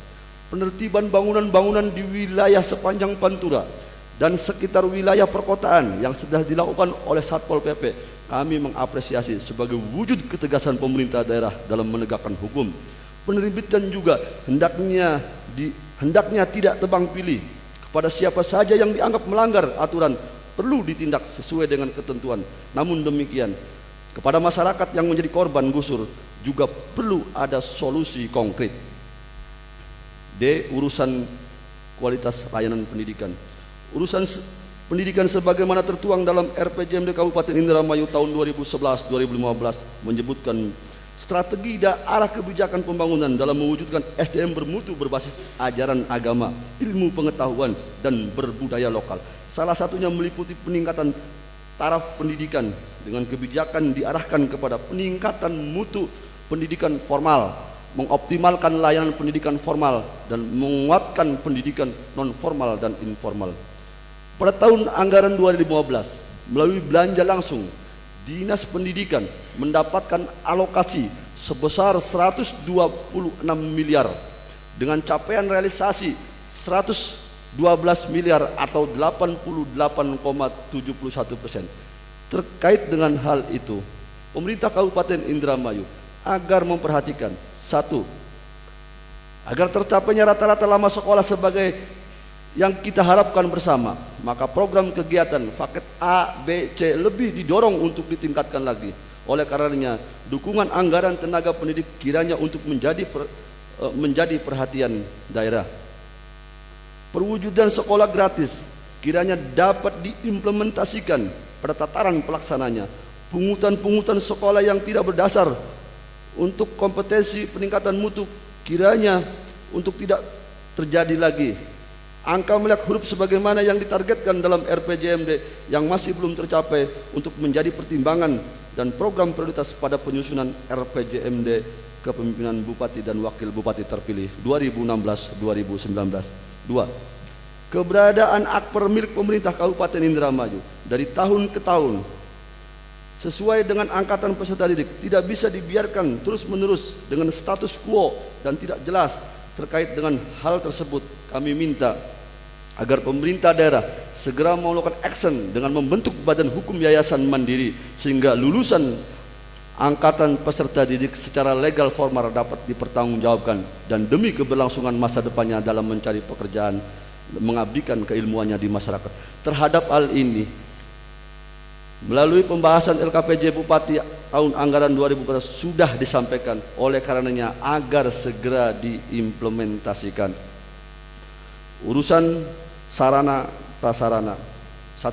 Penertiban bangunan-bangunan di wilayah sepanjang Pantura dan sekitar wilayah perkotaan yang sudah dilakukan oleh Satpol PP kami mengapresiasi sebagai wujud ketegasan pemerintah daerah dalam menegakkan hukum. Penerbitan juga hendaknya tidak tebang pilih kepada siapa saja yang dianggap melanggar aturan perlu ditindak sesuai dengan ketentuan. Namun demikian, kepada masyarakat yang menjadi korban gusur juga perlu ada solusi konkret. D. Urusan kualitas layanan pendidikan. Urusan pendidikan sebagaimana tertuang dalam RPJMD Kabupaten Indramayu tahun 2011-2015 menyebutkan strategi dan arah kebijakan pembangunan dalam mewujudkan SDM bermutu berbasis ajaran agama, ilmu pengetahuan, dan berbudaya lokal. Salah satunya meliputi peningkatan taraf pendidikan dengan kebijakan diarahkan kepada peningkatan mutu pendidikan formal, mengoptimalkan layanan pendidikan formal, dan menguatkan pendidikan non formal dan informal. Pada tahun anggaran 2015, melalui belanja langsung, Dinas Pendidikan mendapatkan alokasi sebesar 126 miliar dengan capaian realisasi 112 miliar atau 88,71%. Terkait dengan hal itu, pemerintah Kabupaten Indramayu agar memperhatikan: 1. Agar tercapainya rata-rata lama sekolah sebagai yang kita harapkan bersama, maka program kegiatan paket A, B, C lebih didorong untuk ditingkatkan lagi. Oleh karenanya, dukungan anggaran tenaga pendidik kiranya untuk menjadi perhatian daerah. Perwujudan sekolah gratis kiranya dapat diimplementasikan pada tataran pelaksananya. Pungutan-pungutan sekolah yang tidak berdasar untuk kompetensi peningkatan mutu kiranya untuk tidak terjadi lagi. Angka melek huruf sebagaimana yang ditargetkan dalam RPJMD yang masih belum tercapai untuk menjadi pertimbangan dan program prioritas pada penyusunan RPJMD Kepemimpinan Bupati dan Wakil Bupati Terpilih 2016-2019. 2. Keberadaan akper milik pemerintah Kabupaten Indramayu dari tahun ke tahun sesuai dengan angkatan peserta didik tidak bisa dibiarkan terus-menerus dengan status quo dan tidak jelas terkait dengan hal tersebut. Kami minta agar pemerintah daerah segera melakukan action dengan membentuk badan hukum yayasan mandiri sehingga lulusan angkatan peserta didik secara legal formal dapat dipertanggungjawabkan dan demi keberlangsungan masa depannya dalam mencari pekerjaan, mengabdikan keilmuannya di masyarakat. Terhadap hal ini, melalui pembahasan LKPJ Bupati tahun anggaran 2014 sudah disampaikan, oleh karenanya agar segera diimplementasikan. Urusan sarana prasarana. 1.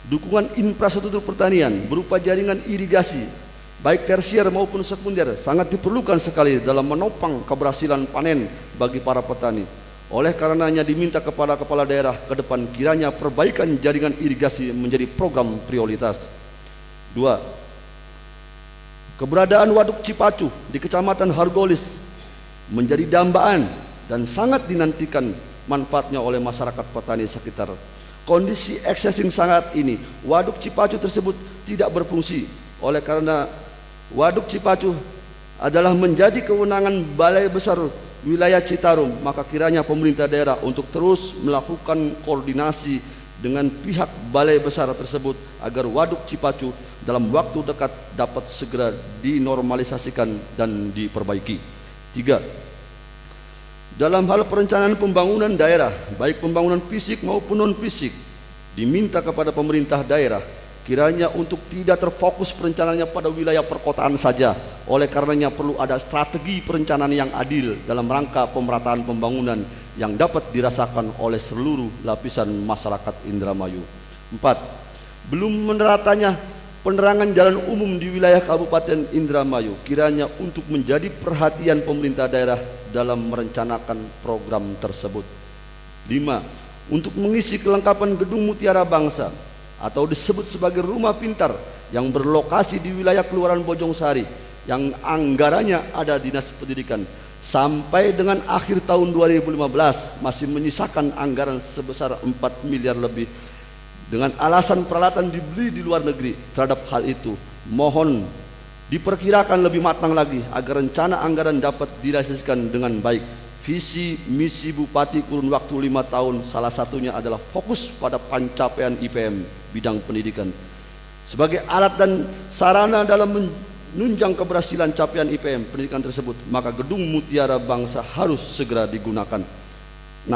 Dukungan infrastruktur pertanian berupa jaringan irigasi baik tersier maupun sekunder sangat diperlukan sekali dalam menopang keberhasilan panen bagi para petani. Oleh karenanya diminta kepada kepala daerah ke depan kiranya perbaikan jaringan irigasi menjadi program prioritas. 2. Keberadaan Waduk Cipacu di Kecamatan Hargolis menjadi dambaan dan sangat dinantikan manfaatnya oleh masyarakat petani sekitar. Kondisi existing saat ini, Waduk Cipacu tersebut tidak berfungsi. Oleh karena Waduk Cipacu adalah menjadi kewenangan Balai Besar Wilayah Citarum, maka kiranya pemerintah daerah untuk terus melakukan koordinasi dengan pihak balai besar tersebut agar Waduk Cipacu dalam waktu dekat dapat segera dinormalisasikan dan diperbaiki. 3. Dalam hal perencanaan pembangunan daerah, baik pembangunan fisik maupun non fisik, diminta kepada pemerintah daerah kiranya untuk tidak terfokus perencanaannya pada wilayah perkotaan saja. Oleh karenanya perlu ada strategi perencanaan yang adil dalam rangka pemerataan pembangunan yang dapat dirasakan oleh seluruh lapisan masyarakat Indramayu. 4. Belum meneratanya penerangan jalan umum di wilayah Kabupaten Indramayu kiranya untuk menjadi perhatian pemerintah daerah dalam merencanakan program tersebut. 5. Untuk mengisi kelengkapan gedung Mutiara Bangsa atau disebut sebagai rumah pintar yang berlokasi di wilayah Kelurahan Bojongsari yang anggarannya ada Dinas Pendidikan sampai dengan akhir tahun 2015 masih menyisakan anggaran sebesar 4 miliar lebih dengan alasan peralatan dibeli di luar negeri. Terhadap hal itu mohon diperkirakan lebih matang lagi agar rencana anggaran dapat direalisasikan dengan baik. Visi misi Bupati kurun waktu 5 tahun salah satunya adalah fokus pada pencapaian IPM bidang pendidikan sebagai alat dan sarana dalam menunjang keberhasilan capaian IPM pendidikan tersebut, maka gedung Mutiara Bangsa harus segera digunakan. 6.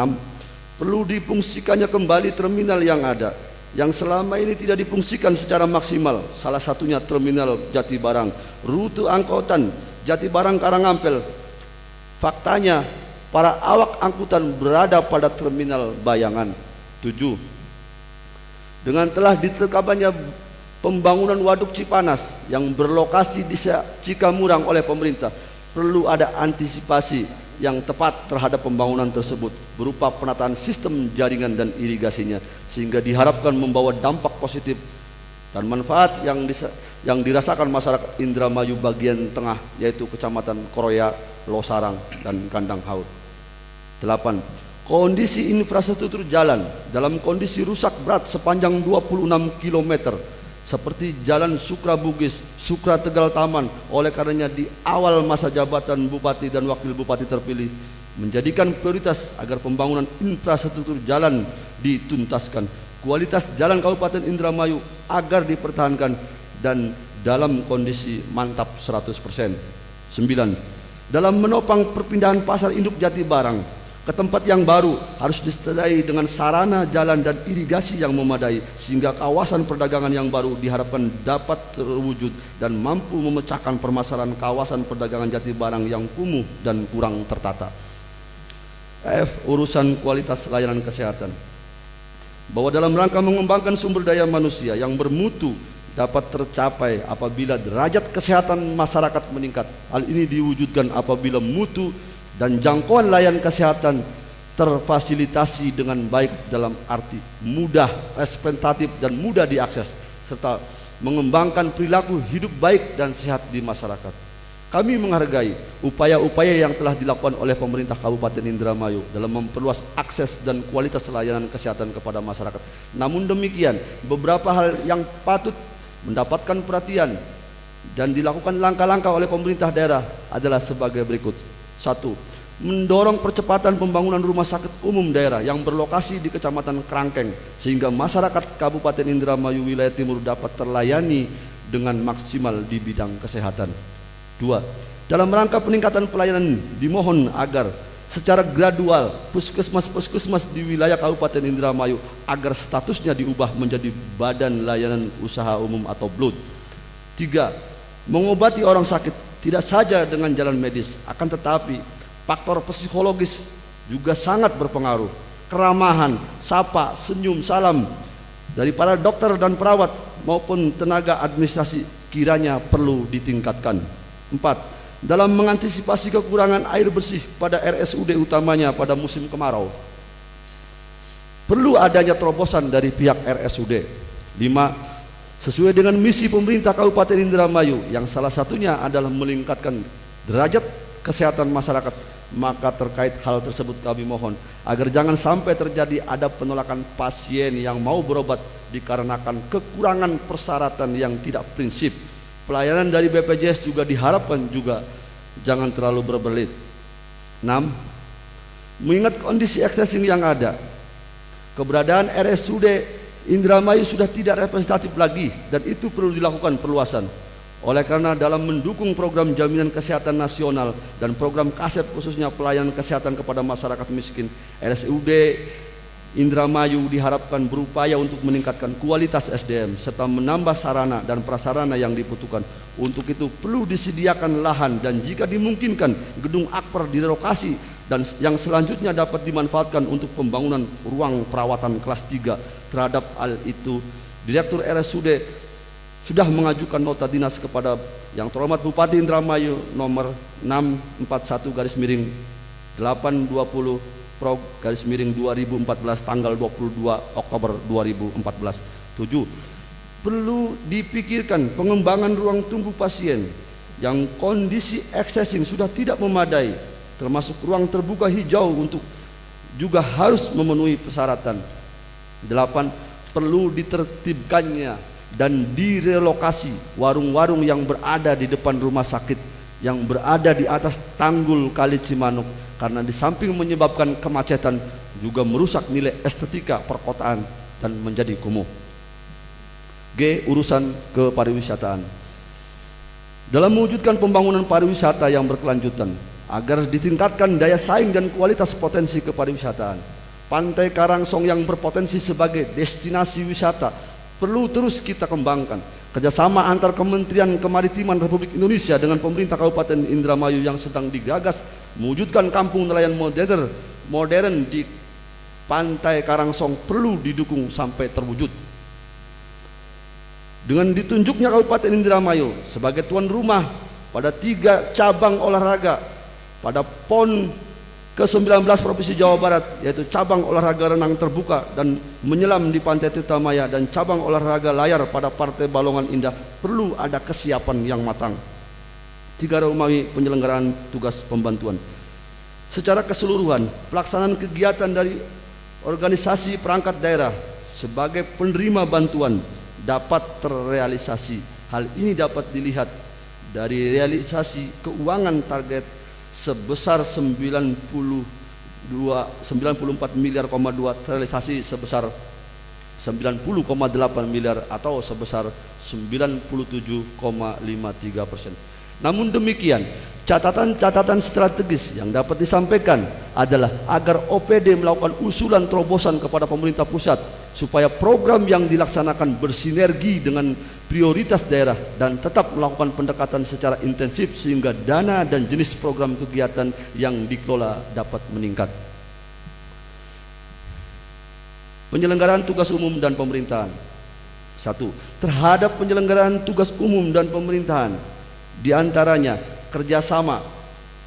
Perlu difungsikannya kembali terminal yang ada yang selama ini tidak difungsikan secara maksimal, salah satunya terminal Jatibarang, rute angkutan Jatibarang Karangampel. Faktanya para awak angkutan berada pada terminal Bayangan. 7. Dengan telah ditetapkannya pembangunan Waduk Cipanas yang berlokasi di Cikamurang oleh pemerintah, perlu ada antisipasi yang tepat terhadap pembangunan tersebut berupa penataan sistem jaringan dan irigasinya sehingga diharapkan membawa dampak positif dan manfaat yang dirasakan masyarakat Indramayu bagian tengah, yaitu Kecamatan Koroya, Losarang, dan Kandang Haur. 8. Kondisi infrastruktur jalan dalam kondisi rusak berat sepanjang 26 km seperti Jalan Sukra Bugis, Sukra Tegal Taman. Oleh karenanya di awal masa jabatan Bupati dan Wakil Bupati terpilih menjadikan prioritas agar pembangunan infrastruktur jalan dituntaskan, kualitas jalan Kabupaten Indramayu agar dipertahankan dan dalam kondisi mantap 100%. 9. Dalam menopang perpindahan pasar induk Jatibarang ke tempat yang baru harus disertai dengan sarana jalan dan irigasi yang memadai sehingga kawasan perdagangan yang baru diharapkan dapat terwujud dan mampu memecahkan permasalahan kawasan perdagangan Jatibarang yang kumuh dan kurang tertata. F. Urusan kualitas layanan kesehatan, bahwa dalam rangka mengembangkan sumber daya manusia yang bermutu dapat tercapai apabila derajat kesehatan masyarakat meningkat. Hal ini diwujudkan apabila mutu dan jangkauan layanan kesehatan terfasilitasi dengan baik dalam arti mudah, representatif dan mudah diakses serta mengembangkan perilaku hidup baik dan sehat di masyarakat. Kami menghargai upaya-upaya yang telah dilakukan oleh pemerintah Kabupaten Indramayu dalam memperluas akses dan kualitas layanan kesehatan kepada masyarakat. Namun demikian, beberapa hal yang patut mendapatkan perhatian dan dilakukan langkah-langkah oleh pemerintah daerah adalah sebagai berikut. 1. Mendorong percepatan pembangunan rumah sakit umum daerah yang berlokasi di Kecamatan Kerangkeng sehingga masyarakat Kabupaten Indramayu wilayah timur dapat terlayani dengan maksimal di bidang kesehatan. 2. Dalam rangka peningkatan pelayanan dimohon agar secara gradual puskesmas-puskesmas di wilayah Kabupaten Indramayu agar statusnya diubah menjadi Badan Layanan Usaha Umum atau BLUD. 3. Mengobati orang sakit tidak saja dengan jalan medis, akan tetapi faktor psikologis juga sangat berpengaruh. Keramahan, sapa, senyum, salam dari para dokter dan perawat maupun tenaga administrasi kiranya perlu ditingkatkan. 4. Dalam mengantisipasi kekurangan air bersih pada RSUD utamanya pada musim kemarau, perlu adanya terobosan dari pihak RSUD. 5. Sesuai dengan misi pemerintah Kabupaten Indramayu yang salah satunya adalah meningkatkan derajat kesehatan masyarakat, maka terkait hal tersebut kami mohon agar jangan sampai terjadi ada penolakan pasien yang mau berobat dikarenakan kekurangan persyaratan yang tidak prinsip. Pelayanan dari BPJS juga diharapkan juga jangan terlalu berbelit. 6. Mengingat kondisi existing yang ada, keberadaan RSUD Indramayu sudah tidak representatif lagi dan itu perlu dilakukan perluasan. Oleh karena dalam mendukung program jaminan kesehatan nasional dan program KASEP khususnya pelayanan kesehatan kepada masyarakat miskin, RSUD Indramayu diharapkan berupaya untuk meningkatkan kualitas SDM serta menambah sarana dan prasarana yang dibutuhkan. Untuk itu perlu disediakan lahan dan jika dimungkinkan gedung akper direlokasi dan yang selanjutnya dapat dimanfaatkan untuk pembangunan ruang perawatan kelas 3. Terhadap hal itu Direktur RSUD sudah mengajukan nota dinas kepada yang terhormat Bupati Indramayu nomor 641/820 Prog/2014 tanggal 22 Oktober 2014. 7. Perlu dipikirkan pengembangan ruang tunggu pasien yang kondisi existing sudah tidak memadai, termasuk ruang terbuka hijau untuk juga harus memenuhi persyaratan. 8. Perlu ditertibkannya dan direlokasi warung-warung yang berada di depan rumah sakit yang berada di atas tanggul Kali Cimanuk karena di samping menyebabkan kemacetan juga merusak nilai estetika perkotaan dan menjadi kumuh. G. Urusan kepariwisataan. Dalam mewujudkan pembangunan pariwisata yang berkelanjutan agar ditingkatkan daya saing dan kualitas potensi kepariwisataan, Pantai Karangsong yang berpotensi sebagai destinasi wisata perlu terus kita kembangkan. Kerjasama antar Kementerian Kemaritiman Republik Indonesia dengan pemerintah Kabupaten Indramayu yang sedang digagas mewujudkan kampung nelayan modern di Pantai Karangsong perlu didukung sampai terwujud. Dengan ditunjuknya Kabupaten Indramayu sebagai tuan rumah pada 3 cabang olahraga pada PON ke-19 Provinsi Jawa Barat, yaitu cabang olahraga renang terbuka dan menyelam di Pantai Tirtamaya dan cabang olahraga layar pada Partai Balongan Indah, perlu ada kesiapan yang matang. 3. Romawi penyelenggaraan tugas pembantuan. Secara keseluruhan, pelaksanaan kegiatan dari organisasi perangkat daerah sebagai penerima bantuan dapat terrealisasi. Hal ini dapat dilihat dari realisasi keuangan target sebesar 94 miliar, terrealisasi sebesar 90,8 miliar atau sebesar 97,53%. Namun demikian, catatan-catatan strategis yang dapat disampaikan adalah agar OPD melakukan usulan terobosan kepada pemerintah pusat supaya program yang dilaksanakan bersinergi dengan prioritas daerah dan tetap melakukan pendekatan secara intensif sehingga dana dan jenis program kegiatan yang dikelola dapat meningkat. Penyelenggaraan tugas umum dan pemerintahan. 1. Terhadap penyelenggaraan tugas umum dan pemerintahan, diantaranya kerjasama.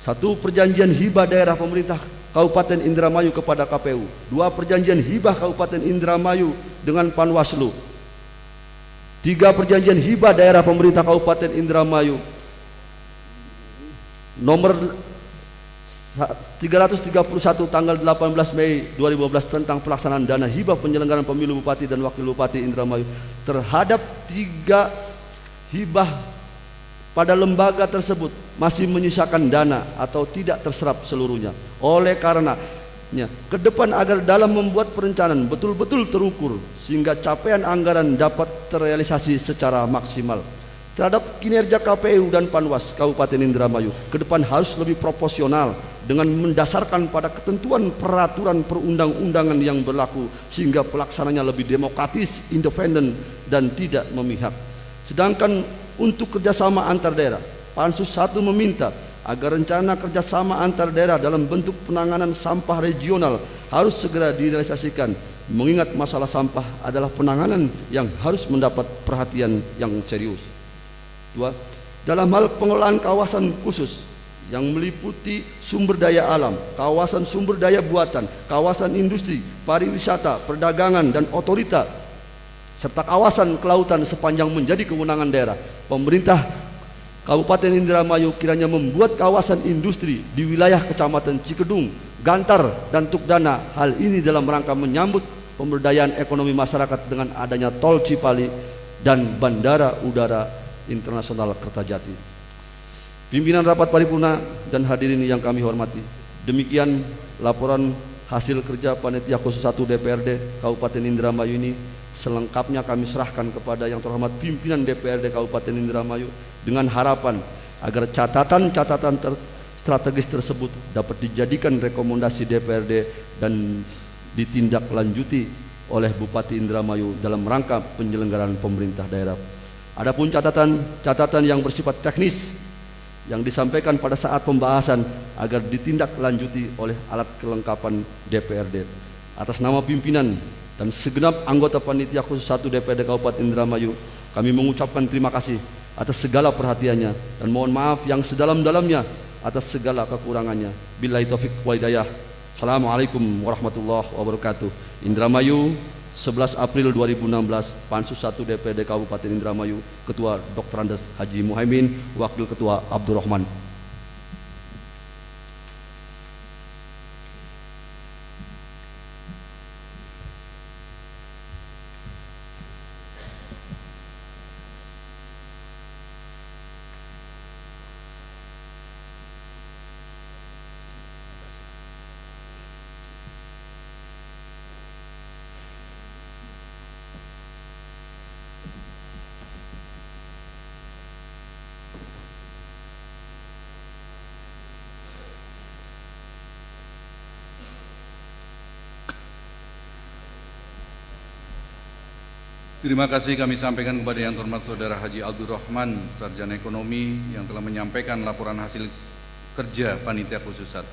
1. Perjanjian hibah daerah pemerintah Kabupaten Indramayu kepada KPU. 2. Perjanjian hibah Kabupaten Indramayu dengan Panwaslu. 3. Perjanjian hibah daerah pemerintah Kabupaten Indramayu nomor 331 tanggal 18 Mei 2012 tentang pelaksanaan dana hibah penyelenggaraan pemilu bupati dan wakil bupati Indramayu terhadap 3 hibah pada lembaga tersebut masih menyisakan dana atau tidak terserap seluruhnya. Oleh karenanya, ke depan agar dalam membuat perencanaan betul-betul terukur sehingga capaian anggaran dapat terrealisasi secara maksimal. Terhadap kinerja KPU dan Panwas Kabupaten Indramayu ke depan harus lebih proporsional dengan mendasarkan pada ketentuan peraturan perundang-undangan yang berlaku sehingga pelaksananya lebih demokratis, independen dan tidak memihak. Sedangkan untuk kerjasama antar daerah, Pansus 1 meminta agar rencana kerjasama antar daerah dalam bentuk penanganan sampah regional harus segera direalisasikan, mengingat masalah sampah adalah penanganan yang harus mendapat perhatian yang serius. 2. Dalam hal pengelolaan kawasan khusus yang meliputi sumber daya alam, kawasan sumber daya buatan, kawasan industri, pariwisata, perdagangan dan otorita, serta kawasan kelautan sepanjang menjadi kewenangan daerah, pemerintah Kabupaten Indramayu kiranya membuat kawasan industri di wilayah Kecamatan Cikedung, Gantar dan Tukdana. Hal ini dalam rangka menyambut pemberdayaan ekonomi masyarakat dengan adanya tol Cipali dan Bandara Udara Internasional Kertajati. Pimpinan rapat paripurna dan hadirin yang kami hormati, demikian laporan hasil kerja Panitia Khusus 1 DPRD Kabupaten Indramayu ini. Selengkapnya kami serahkan kepada yang terhormat pimpinan DPRD Kabupaten Indramayu dengan harapan agar catatan-catatan strategis tersebut dapat dijadikan rekomendasi DPRD dan ditindaklanjuti oleh Bupati Indramayu dalam rangka penyelenggaraan pemerintah daerah. Adapun catatan yang bersifat teknis yang disampaikan pada saat pembahasan agar ditindaklanjuti oleh alat kelengkapan DPRD. Atas nama pimpinan dan segenap anggota Panitia Khusus 1 DPRD Kabupaten Indramayu, kami mengucapkan terima kasih atas segala perhatiannya dan mohon maaf yang sedalam-dalamnya atas segala kekurangannya. Billahi taufik wal hidayah. Assalamualaikum warahmatullahi wabarakatuh. Indramayu, 11 April 2016, Pansus 1 DPRD Kabupaten Indramayu, Ketua Dr. Andes Haji Muhaimin, Wakil Ketua Abdurrahman. Terima kasih kami sampaikan kepada yang terhormat Saudara Haji Abdurrahman, Sarjana Ekonomi, yang telah menyampaikan laporan hasil kerja Panitia Khusus 1.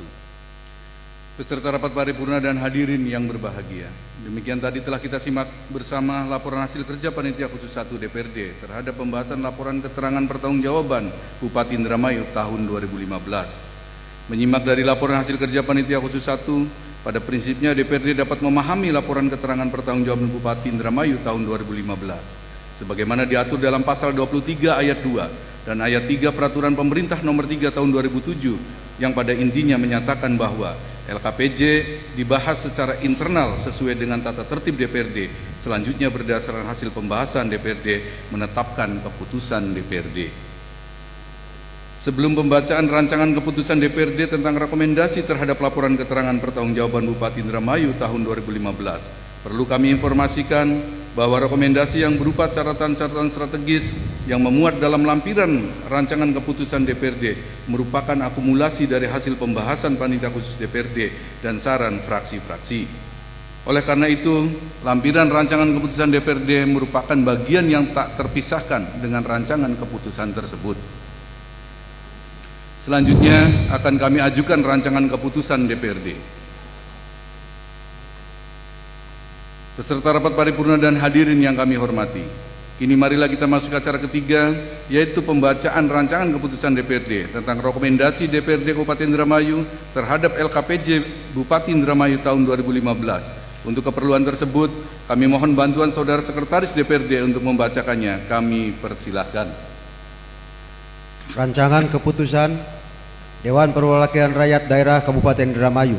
Peserta rapat paripurna dan hadirin yang berbahagia, demikian tadi telah kita simak bersama laporan hasil kerja Panitia Khusus 1 DPRD terhadap pembahasan laporan keterangan pertanggungjawaban Bupati Indramayu tahun 2015. Menyimak dari laporan hasil kerja Panitia Khusus 1, pada prinsipnya DPRD dapat memahami laporan keterangan pertanggungjawaban Bupati Indramayu tahun 2015 sebagaimana diatur dalam pasal 23 ayat 2 dan ayat 3 Peraturan Pemerintah Nomor 3 tahun 2007 yang pada intinya menyatakan bahwa LKPJ dibahas secara internal sesuai dengan tata tertib DPRD. Selanjutnya berdasarkan hasil pembahasan DPRD menetapkan keputusan DPRD. Sebelum pembacaan rancangan keputusan DPRD tentang rekomendasi terhadap laporan keterangan pertanggungjawaban Bupati Indramayu tahun 2015, perlu kami informasikan bahwa rekomendasi yang berupa catatan-catatan strategis yang memuat dalam lampiran rancangan keputusan DPRD merupakan akumulasi dari hasil pembahasan Panitia Khusus DPRD dan saran fraksi-fraksi. Oleh karena itu, lampiran rancangan keputusan DPRD merupakan bagian yang tak terpisahkan dengan rancangan keputusan tersebut. Selanjutnya akan kami ajukan rancangan keputusan DPRD. Peserta rapat paripurna dan hadirin yang kami hormati, kini marilah kita masuk ke acara ketiga, yaitu pembacaan rancangan keputusan DPRD tentang rekomendasi DPRD Kabupaten Indramayu terhadap LKPJ Bupati Indramayu tahun 2015. Untuk keperluan tersebut, kami mohon bantuan Saudara Sekretaris DPRD untuk membacakannya. Kami persilahkan. Rancangan Keputusan Dewan Perwakilan Rakyat Daerah Kabupaten Indramayu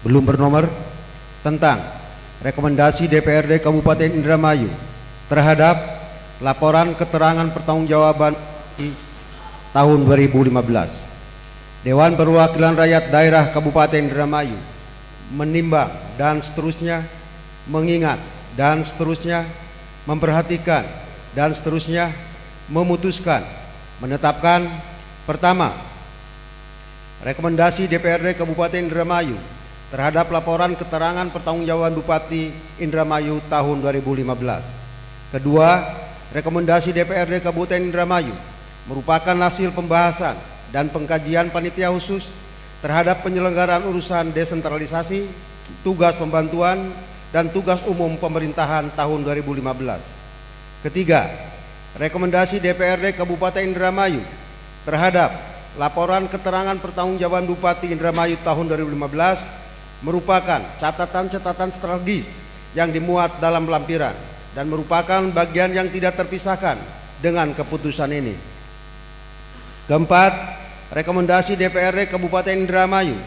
belum bernomor tentang rekomendasi DPRD Kabupaten Indramayu terhadap laporan keterangan pertanggungjawaban tahun 2015. Dewan Perwakilan Rakyat Daerah Kabupaten Indramayu menimbang dan seterusnya, mengingat dan seterusnya, memperhatikan dan seterusnya, memutuskan, menetapkan. Pertama, rekomendasi DPRD Kabupaten Indramayu terhadap laporan keterangan pertanggungjawaban Bupati Indramayu tahun 2015. Kedua, rekomendasi DPRD Kabupaten Indramayu merupakan hasil pembahasan dan pengkajian panitia khusus terhadap penyelenggaraan urusan desentralisasi, tugas pembantuan, dan tugas umum pemerintahan tahun 2015. Ketiga, rekomendasi DPRD Kabupaten Indramayu terhadap laporan keterangan pertanggungjawaban Bupati Indramayu tahun 2015 merupakan catatan-catatan strategis yang dimuat dalam lampiran dan merupakan bagian yang tidak terpisahkan dengan keputusan ini. Keempat, rekomendasi DPRD Kabupaten Indramayu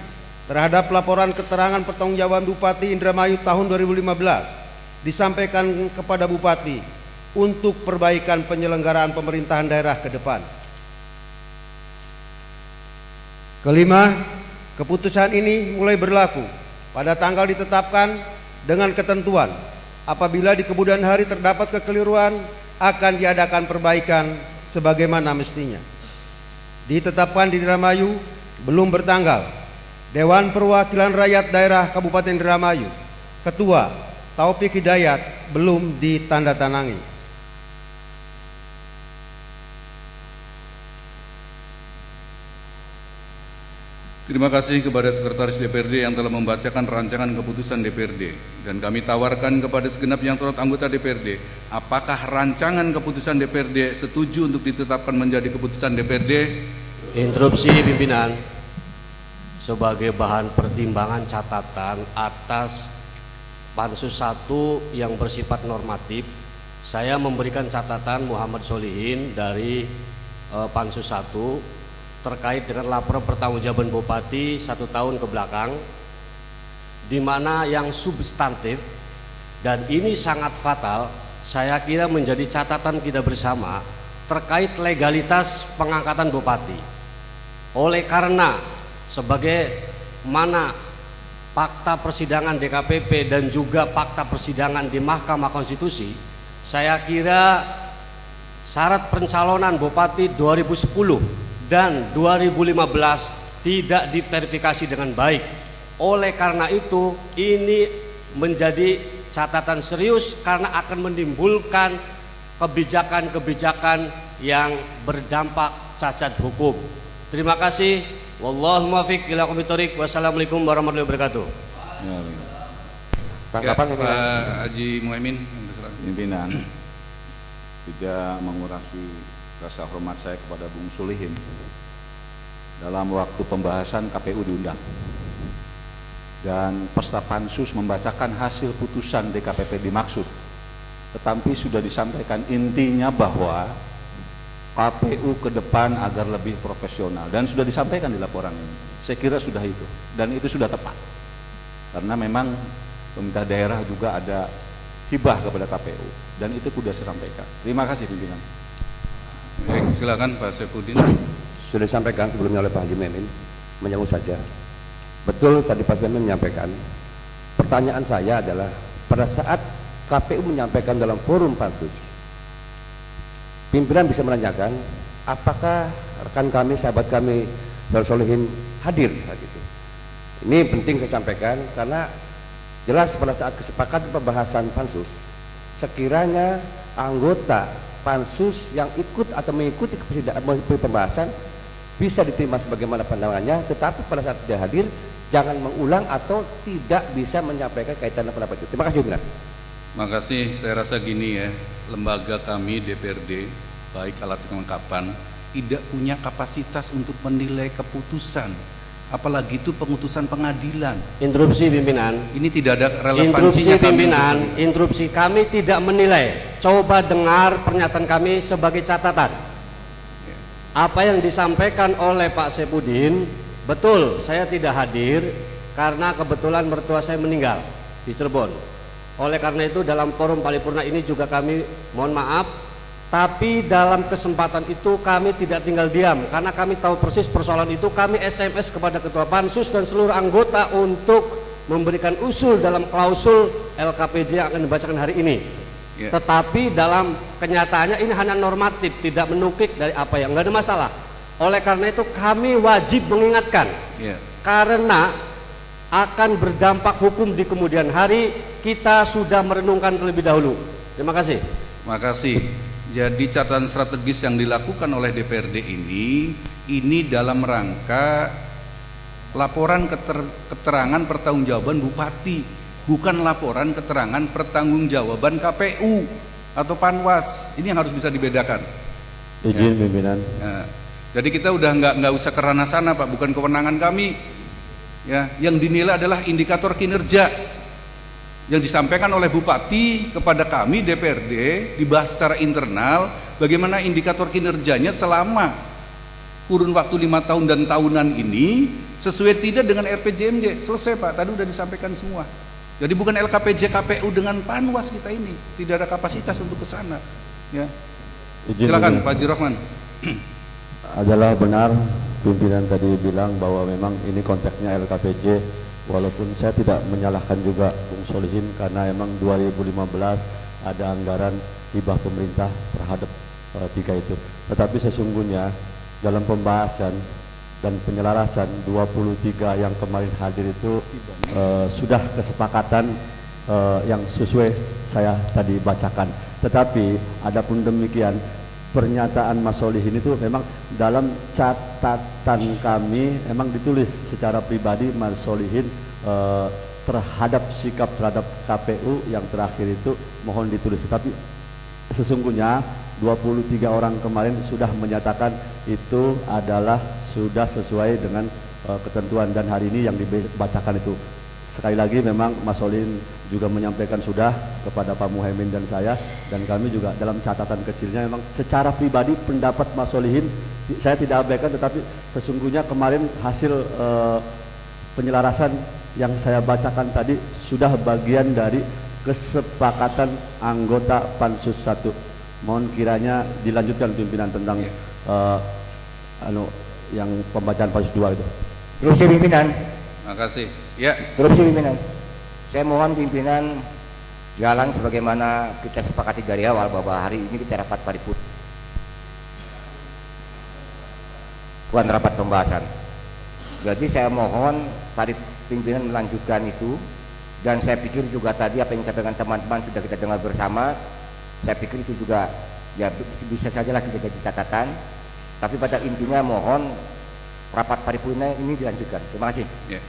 terhadap laporan keterangan pertanggungjawaban Bupati Indramayu tahun 2015 disampaikan kepada Bupati untuk perbaikan penyelenggaraan pemerintahan daerah ke depan. Kelima, keputusan ini mulai berlaku pada tanggal ditetapkan dengan ketentuan apabila di kemudian hari terdapat kekeliruan akan diadakan perbaikan sebagaimana mestinya. Ditetapkan di Indramayu belum bertanggal. Dewan Perwakilan Rakyat Daerah Kabupaten Indramayu, Ketua Taufik Hidayat belum ditandatangani. Terima kasih kepada Sekretaris DPRD yang telah membacakan rancangan keputusan DPRD, dan kami tawarkan kepada segenap yang turut anggota DPRD, apakah rancangan keputusan DPRD setuju untuk ditetapkan menjadi keputusan DPRD? Interupsi pimpinan. Sebagai bahan pertimbangan catatan atas Pansus 1 yang bersifat normatif, saya memberikan catatan Muhammad Solihin dari Pansus 1 terkait dengan laporan pertanggungjawaban Bupati 1 tahun ke belakang, di mana yang substantif dan ini sangat fatal, saya kira menjadi catatan kita bersama terkait legalitas pengangkatan Bupati. Oleh karena sebagai mana fakta persidangan DKPP dan juga fakta persidangan di Mahkamah Konstitusi, saya kira syarat pencalonan Bupati 2010 dan 2015 tidak diverifikasi dengan baik. Oleh karena itu ini menjadi catatan serius karena akan menimbulkan kebijakan-kebijakan yang berdampak cacat hukum. Terima kasih. Wallahu muwaffiq ila aqwamit thoriq. Wassalamualaikum warahmatullahi wabarakatuh. Tanggapan ya, Pak Haji Muhaimin. Pimpinan, tidak mengurangi rasa hormat saya kepada Bung Solihin. Dalam waktu pembahasan KPU diundang dan peserta pansus membacakan hasil putusan DKPP dimaksud, tetapi sudah disampaikan intinya bahwa KPU ke depan agar lebih profesional, dan sudah disampaikan di laporan ini. Saya kira sudah itu, dan itu sudah tepat karena memang pemerintah daerah juga ada hibah kepada KPU, dan itu sudah saya sampaikan. Terima kasih pimpinan. Baik, silakan Pak Saifuddin. Sudah disampaikan sebelumnya oleh Pak Haji Muhaimin, menyambung saja. Betul tadi Pak Muhaimin menyampaikan. Pertanyaan saya adalah pada saat KPU menyampaikan dalam forum pansus, pimpinan bisa menanyakan apakah rekan kami, sahabat kami, Saudara Solihin hadir gitu. Ini penting saya sampaikan karena jelas pada saat kesepakatan pembahasan pansus, sekiranya anggota pansus yang ikut atau mengikuti pembahasan bisa diterima sebagaimana pandangannya, tetapi pada saat tidak hadir jangan mengulang atau tidak bisa menyampaikan kaitan dengan pendapat itu. Terima kasih, Bunda. Terima kasih. Saya rasa gini ya, lembaga kami DPRD baik alat kelengkapan tidak punya kapasitas untuk menilai keputusan, apalagi itu pengutusan pengadilan. Interupsi pimpinan. Ini tidak ada Interupsi relevansinya. pimpinan, interupsi kami tidak menilai. Coba dengar pernyataan kami sebagai catatan. Apa yang disampaikan oleh Pak Saifuddin, betul saya tidak hadir karena kebetulan mertua saya meninggal di Cirebon. Oleh karena itu dalam forum paripurna ini juga kami mohon maaf Tapi dalam kesempatan itu kami tidak tinggal diam, karena kami tahu persis persoalan itu. Kami SMS kepada Ketua Pansus dan seluruh anggota untuk memberikan usul dalam klausul LKPJ yang akan dibacakan hari ini. Tetapi dalam kenyataannya ini hanya normatif, tidak menukik dari apa yang nggak ada masalah. Oleh karena itu kami wajib mengingatkan, karena akan berdampak hukum di kemudian hari. Kita sudah merenungkan terlebih dahulu. Terima kasih. Makasih. Jadi catatan strategis yang dilakukan oleh DPRD ini dalam rangka laporan keterangan pertanggungjawaban Bupati, bukan laporan keterangan pertanggungjawaban KPU atau Panwas. Ini yang harus bisa dibedakan. Izin pimpinan. Nah, jadi kita udah nggak usah ke ranah sana, Pak, bukan kewenangan kami. Ya, yang dinilai adalah indikator kinerja yang disampaikan oleh Bupati kepada kami DPRD, dibahas secara internal bagaimana indikator kinerjanya selama kurun waktu 5 tahun dan tahunan ini sesuai tidak dengan RPJMD. Selesai, Pak, tadi udah disampaikan semua. Jadi bukan LKPJ KPU dengan Panwas kita ini, tidak ada kapasitas untuk ke sana. Ya. Silakan Pak Jirahman. Adalah benar pimpinan tadi bilang bahwa memang ini konteksnya LKPJ, walaupun saya tidak menyalahkan juga Bung Solihin karena emang 2015 ada anggaran hibah pemerintah terhadap 3 itu. Tetapi sesungguhnya dalam pembahasan dan penyelarasan 23 yang kemarin hadir itu sudah kesepakatan yang sesuai saya tadi bacakan. Tetapi adapun demikian, pernyataan Mas Solihin itu memang dalam catatan kami memang ditulis secara pribadi Mas Solihin terhadap sikap terhadap KPU yang terakhir itu mohon ditulis. Tetapi sesungguhnya 23 orang kemarin sudah menyatakan itu adalah sudah sesuai dengan ketentuan, dan hari ini yang dibacakan itu sekali lagi memang Mas Solihin juga menyampaikan sudah kepada Pak Muhaimin dan saya, dan kami juga dalam catatan kecilnya memang secara pribadi pendapat Mas Solihin saya tidak abaikan, tetapi sesungguhnya kemarin hasil penyelarasan yang saya bacakan tadi sudah bagian dari kesepakatan anggota Pansus 1. Mohon kiranya dilanjutkan pimpinan tentang yang pembacaan Pansus 2 itu. Terima pimpinan. Makasih. Ya. Terima pimpinan. Saya mohon pimpinan jalan sebagaimana kita sepakati dari awal bahwa hari ini kita rapat paripurna. Bukan rapat pembahasan. Jadi saya mohon pimpinan melanjutkan itu, dan saya pikir juga tadi apa yang disampaikan teman-teman sudah kita dengar bersama. Saya pikir itu juga ya bisa saja lah kita jadi catatan. Tapi pada intinya mohon rapat paripurna ini dilanjutkan. Terima kasih. Ya.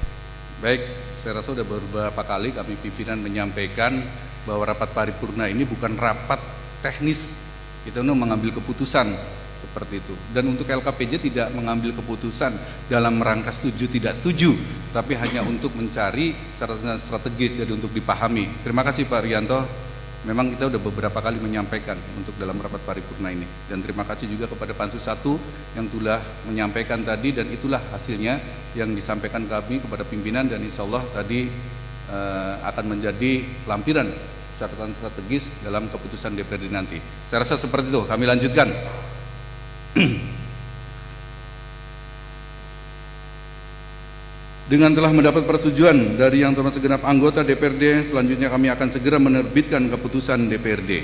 Baik, saya rasa sudah beberapa kali kami pimpinan menyampaikan bahwa rapat paripurna ini bukan rapat teknis, kita mengambil keputusan seperti itu. Dan untuk LKPJ tidak mengambil keputusan dalam rangka setuju tidak setuju, tapi hanya untuk mencari catatan strategis, jadi untuk dipahami. Terima kasih Pak Rianto. Memang kita sudah beberapa kali menyampaikan untuk dalam rapat paripurna ini, dan terima kasih juga kepada Pansus 1 yang telah menyampaikan tadi, dan itulah hasilnya yang disampaikan kami kepada pimpinan, dan insya Allah tadi akan menjadi lampiran catatan strategis dalam keputusan DPRD nanti. Saya rasa seperti itu. Kami lanjutkan. Dengan telah mendapat persetujuan dari yang terhormat segenap anggota DPRD, selanjutnya kami akan segera menerbitkan keputusan DPRD.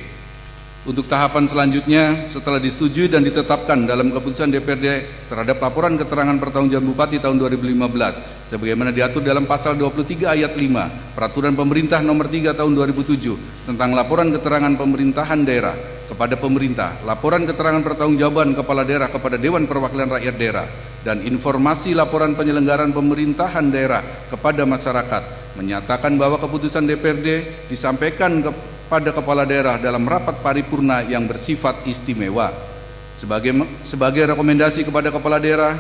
Untuk tahapan selanjutnya, setelah disetujui dan ditetapkan dalam keputusan DPRD terhadap laporan keterangan pertanggungjawaban Bupati tahun 2015, sebagaimana diatur dalam pasal 23 ayat 5 Peraturan Pemerintah Nomor 3 tahun 2007 tentang laporan keterangan pemerintahan daerah kepada pemerintah, laporan keterangan pertanggungjawaban kepala daerah kepada Dewan Perwakilan Rakyat Daerah, dan informasi laporan penyelenggaraan pemerintahan daerah kepada masyarakat, menyatakan bahwa keputusan DPRD disampaikan kepada kepala daerah dalam rapat paripurna yang bersifat istimewa sebagai rekomendasi kepada kepala daerah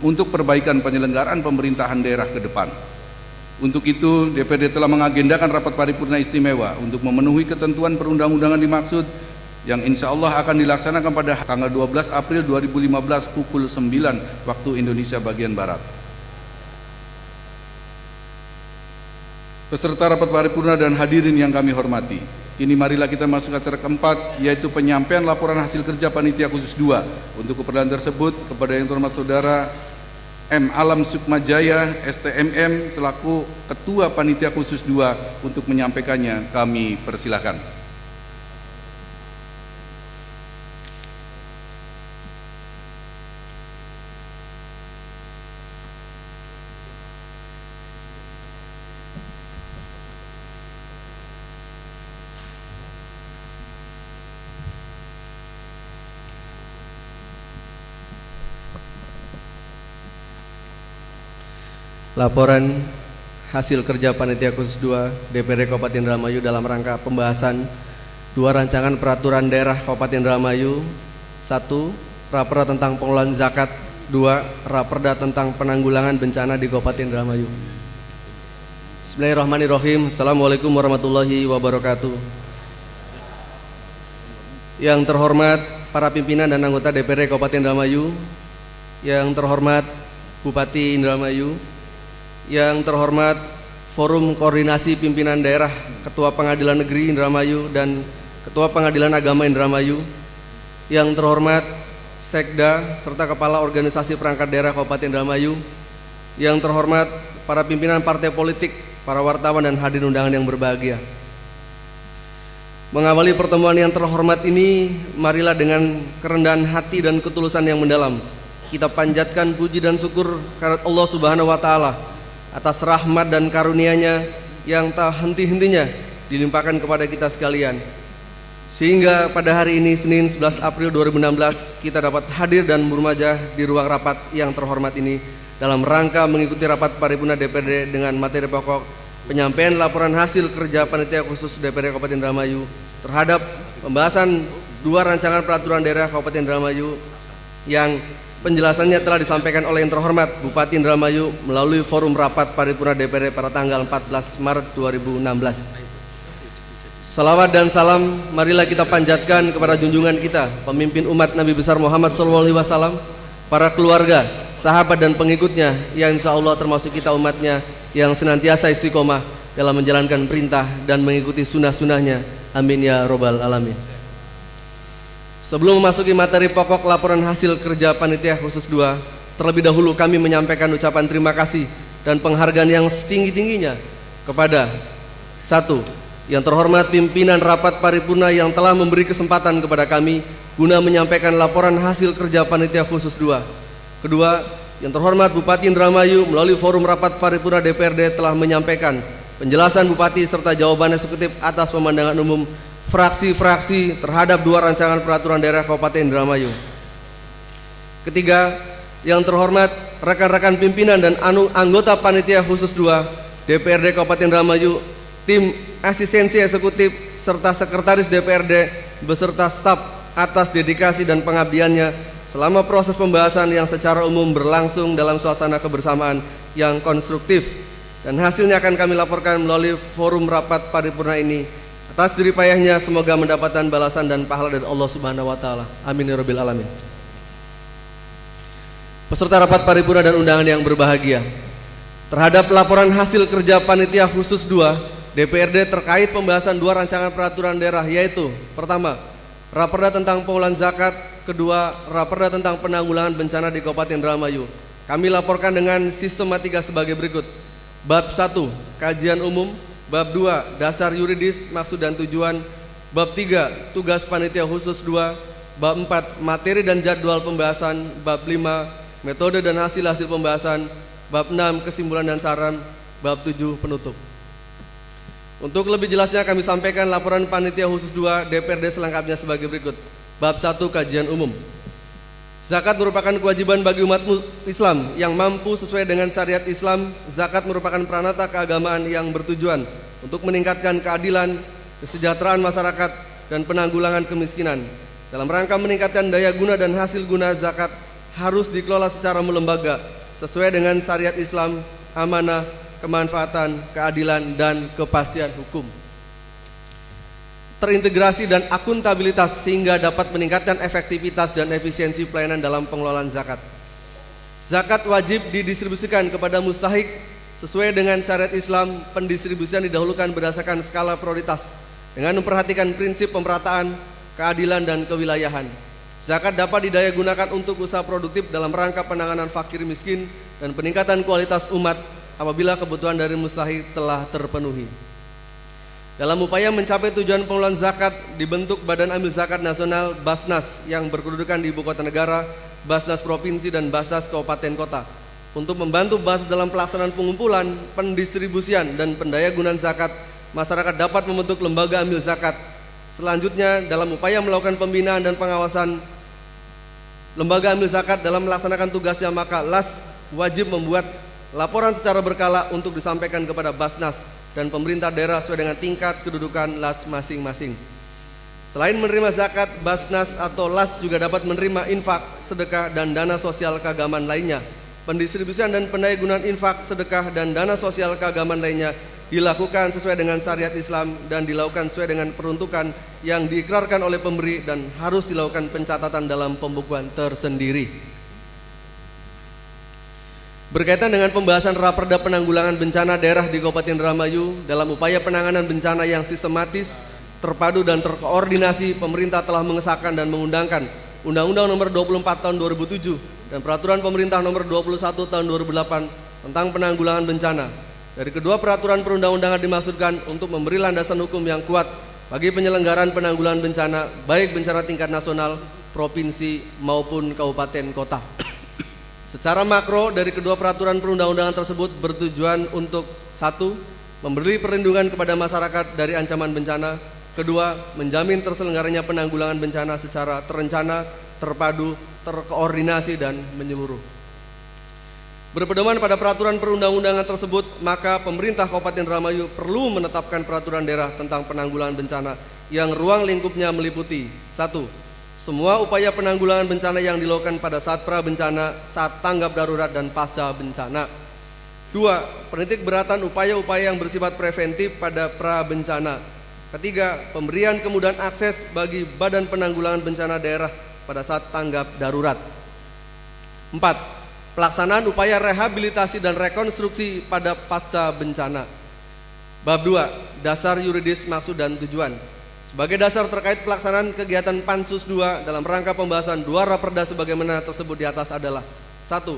untuk perbaikan penyelenggaraan pemerintahan daerah ke depan. Untuk itu, DPRD telah mengagendakan rapat paripurna istimewa untuk memenuhi ketentuan perundang-undangan dimaksud, yang insya Allah akan dilaksanakan pada tanggal 12 April 2015 pukul 9 waktu Indonesia bagian Barat. Peserta rapat paripurna dan hadirin yang kami hormati, Kini marilah kita masuk ke acara keempat, yaitu penyampaian laporan hasil kerja Panitia Khusus 2. Untuk keperluan tersebut, kepada yang terhormat Saudara M. Alam Sukmajaya, STMM, selaku Ketua Panitia Khusus 2 untuk menyampaikannya, kami persilakan. Laporan hasil kerja Panitia Khusus 2 DPRD Kabupaten Indramayu dalam rangka pembahasan 2 rancangan peraturan daerah Kabupaten Indramayu. 1. Raperda tentang pengelolaan zakat. 2. Raperda tentang penanggulangan bencana di Kabupaten Indramayu. Bismillahirrahmanirrahim. Assalamualaikum warahmatullahi wabarakatuh. Yang terhormat para pimpinan dan anggota DPRD Kabupaten Indramayu, yang terhormat Bupati Indramayu, yang terhormat Forum Koordinasi Pimpinan Daerah, Ketua Pengadilan Negeri Indramayu dan Ketua Pengadilan Agama Indramayu, yang terhormat Sekda serta Kepala Organisasi Perangkat Daerah Kabupaten Indramayu, yang terhormat para pimpinan partai politik, para wartawan dan hadirin undangan yang berbahagia. Mengawali pertemuan yang terhormat ini, marilah dengan kerendahan hati dan ketulusan yang mendalam kita panjatkan puji dan syukur kehadirat Allah Subhanahu wa taala atas rahmat dan karunia-Nya yang tak henti-hentinya dilimpahkan kepada kita sekalian. Sehingga pada hari ini Senin 11 April 2016 kita dapat hadir dan bermajah di ruang rapat yang terhormat ini dalam rangka mengikuti rapat paripurna DPRD dengan materi pokok penyampaian laporan hasil kerja Panitia Khusus DPRD Kabupaten Indramayu terhadap pembahasan 2 rancangan peraturan daerah Kabupaten Indramayu yang penjelasannya telah disampaikan oleh yang terhormat Bupati Indramayu melalui forum rapat paripurna DPRD pada tanggal 14 Maret 2016. Salawat dan salam marilah kita panjatkan kepada junjungan kita, pemimpin umat Nabi besar Muhammad SAW, para keluarga, sahabat dan pengikutnya yang insya Allah termasuk kita umatnya yang senantiasa istiqomah dalam menjalankan perintah dan mengikuti sunnah-sunnahnya. Amin ya robbal alamin. Sebelum memasuki materi pokok laporan hasil kerja Panitia Khusus 2, terlebih dahulu kami menyampaikan ucapan terima kasih dan penghargaan yang setinggi-tingginya kepada 1. Yang terhormat pimpinan rapat paripurna yang telah memberi kesempatan kepada kami guna menyampaikan laporan hasil kerja Panitia Khusus 2. Kedua, yang terhormat Bupati Indramayu melalui forum rapat paripurna DPRD telah menyampaikan penjelasan Bupati serta jawaban eksekutif atas pemandangan umum fraksi-fraksi terhadap 2 rancangan peraturan daerah Kabupaten Indramayu. Ketiga, yang terhormat rekan-rekan pimpinan dan anggota Panitia Khusus 2 DPRD Kabupaten Indramayu, tim asistensi eksekutif serta sekretaris DPRD beserta staf atas dedikasi dan pengabdiannya selama proses pembahasan yang secara umum berlangsung dalam suasana kebersamaan yang konstruktif, dan hasilnya akan kami laporkan melalui forum rapat paripurna ini. Atas jeripayahnya semoga mendapatkan balasan dan pahala dari Allah Subhanahu wa taala. Amin ya rabbil alamin. Peserta rapat paripurna dan undangan yang berbahagia, terhadap laporan hasil kerja Panitia Khusus 2 DPRD terkait pembahasan 2 rancangan peraturan daerah, yaitu pertama, Raperda tentang pengelolaan zakat. Kedua, Raperda tentang penanggulangan bencana di Kabupaten Indramayu. Kami laporkan dengan sistematika sebagai berikut. Bab 1, kajian umum. Bab 2, dasar yuridis, maksud dan tujuan. Bab 3, tugas Panitia Khusus 2. Bab 4, materi dan jadwal pembahasan. Bab 5, metode dan hasil-hasil pembahasan. Bab 6, kesimpulan dan saran. Bab 7, penutup. Untuk lebih jelasnya kami sampaikan laporan Panitia Khusus 2 DPRD selengkapnya sebagai berikut. Bab 1, kajian umum. Zakat merupakan kewajiban bagi umat Islam yang mampu sesuai dengan syariat Islam. Zakat merupakan peranata keagamaan yang bertujuan untuk meningkatkan keadilan, kesejahteraan masyarakat, dan penanggulangan kemiskinan. Dalam rangka meningkatkan daya guna dan hasil guna, zakat harus dikelola secara melembaga sesuai dengan syariat Islam, amanah, kemanfaatan, keadilan, dan kepastian hukum, terintegrasi dan akuntabilitas sehingga dapat meningkatkan efektivitas dan efisiensi pelayanan dalam pengelolaan zakat. Zakat wajib didistribusikan kepada mustahik sesuai dengan syariat Islam. Pendistribusian didahulukan berdasarkan skala prioritas dengan memperhatikan prinsip pemerataan, keadilan, dan kewilayahan. Zakat dapat didaya gunakan untuk usaha produktif dalam rangka penanganan fakir miskin dan peningkatan kualitas umat apabila kebutuhan dari mustahik telah terpenuhi. Dalam upaya mencapai tujuan pengelolaan zakat, dibentuk Badan Amil Zakat Nasional Basnas yang berkedudukan di Ibu Kota Negara, Basnas Provinsi, dan Basnas Kabupaten Kota untuk membantu Basnas dalam pelaksanaan pengumpulan, pendistribusian, dan pendayagunaan zakat. Masyarakat dapat membentuk lembaga amil zakat. Selanjutnya, dalam upaya melakukan pembinaan dan pengawasan lembaga amil zakat dalam melaksanakan tugasnya, maka LAS wajib membuat laporan secara berkala untuk disampaikan kepada Basnas dan pemerintah daerah sesuai dengan tingkat kedudukan LAS masing-masing. Selain menerima zakat, Basnas atau LAS juga dapat menerima infak, sedekah, dan dana sosial keagamaan lainnya. Pendistribusian dan pendayagunaan infak, sedekah, dan dana sosial keagamaan lainnya dilakukan sesuai dengan syariat Islam dan dilakukan sesuai dengan peruntukan yang diikrarkan oleh pemberi dan harus dilakukan pencatatan dalam pembukuan tersendiri. Berkaitan dengan pembahasan Raperda Penanggulangan Bencana Daerah di Kabupaten Indramayu, dalam upaya penanganan bencana yang sistematis, terpadu, dan terkoordinasi, pemerintah telah mengesahkan dan mengundangkan Undang-Undang Nomor 24 Tahun 2007 dan Peraturan Pemerintah Nomor 21 Tahun 2008 tentang penanggulangan bencana. Dari kedua peraturan perundang-undangan dimaksudkan untuk memberi landasan hukum yang kuat bagi penyelenggaraan penanggulangan bencana, baik bencana tingkat nasional, provinsi, maupun kabupaten kota. Secara makro, dari kedua peraturan perundang-undangan tersebut bertujuan untuk: 1. Memberi perlindungan kepada masyarakat dari ancaman bencana. 2. Menjamin terselenggaranya penanggulangan bencana secara terencana, terpadu, terkoordinasi, dan menyeluruh. Berpedoman pada peraturan perundang-undangan tersebut, maka pemerintah Kabupaten Indramayu perlu menetapkan peraturan daerah tentang penanggulangan bencana yang ruang lingkupnya meliputi: 1. Semua upaya penanggulangan bencana yang dilakukan pada saat pra-bencana, saat tanggap darurat, dan pasca bencana. 2. Penitik beratan upaya-upaya yang bersifat preventif pada pra-bencana. 3. Pemberian kemudahan akses bagi Badan Penanggulangan Bencana Daerah pada saat tanggap darurat. 4. Pelaksanaan upaya rehabilitasi dan rekonstruksi pada pasca bencana. Bab 2. Dasar yuridis, maksud, dan tujuan. Sebagai dasar terkait pelaksanaan kegiatan Pansus 2 dalam rangka pembahasan dua raperda sebagaimana tersebut di atas adalah: 1.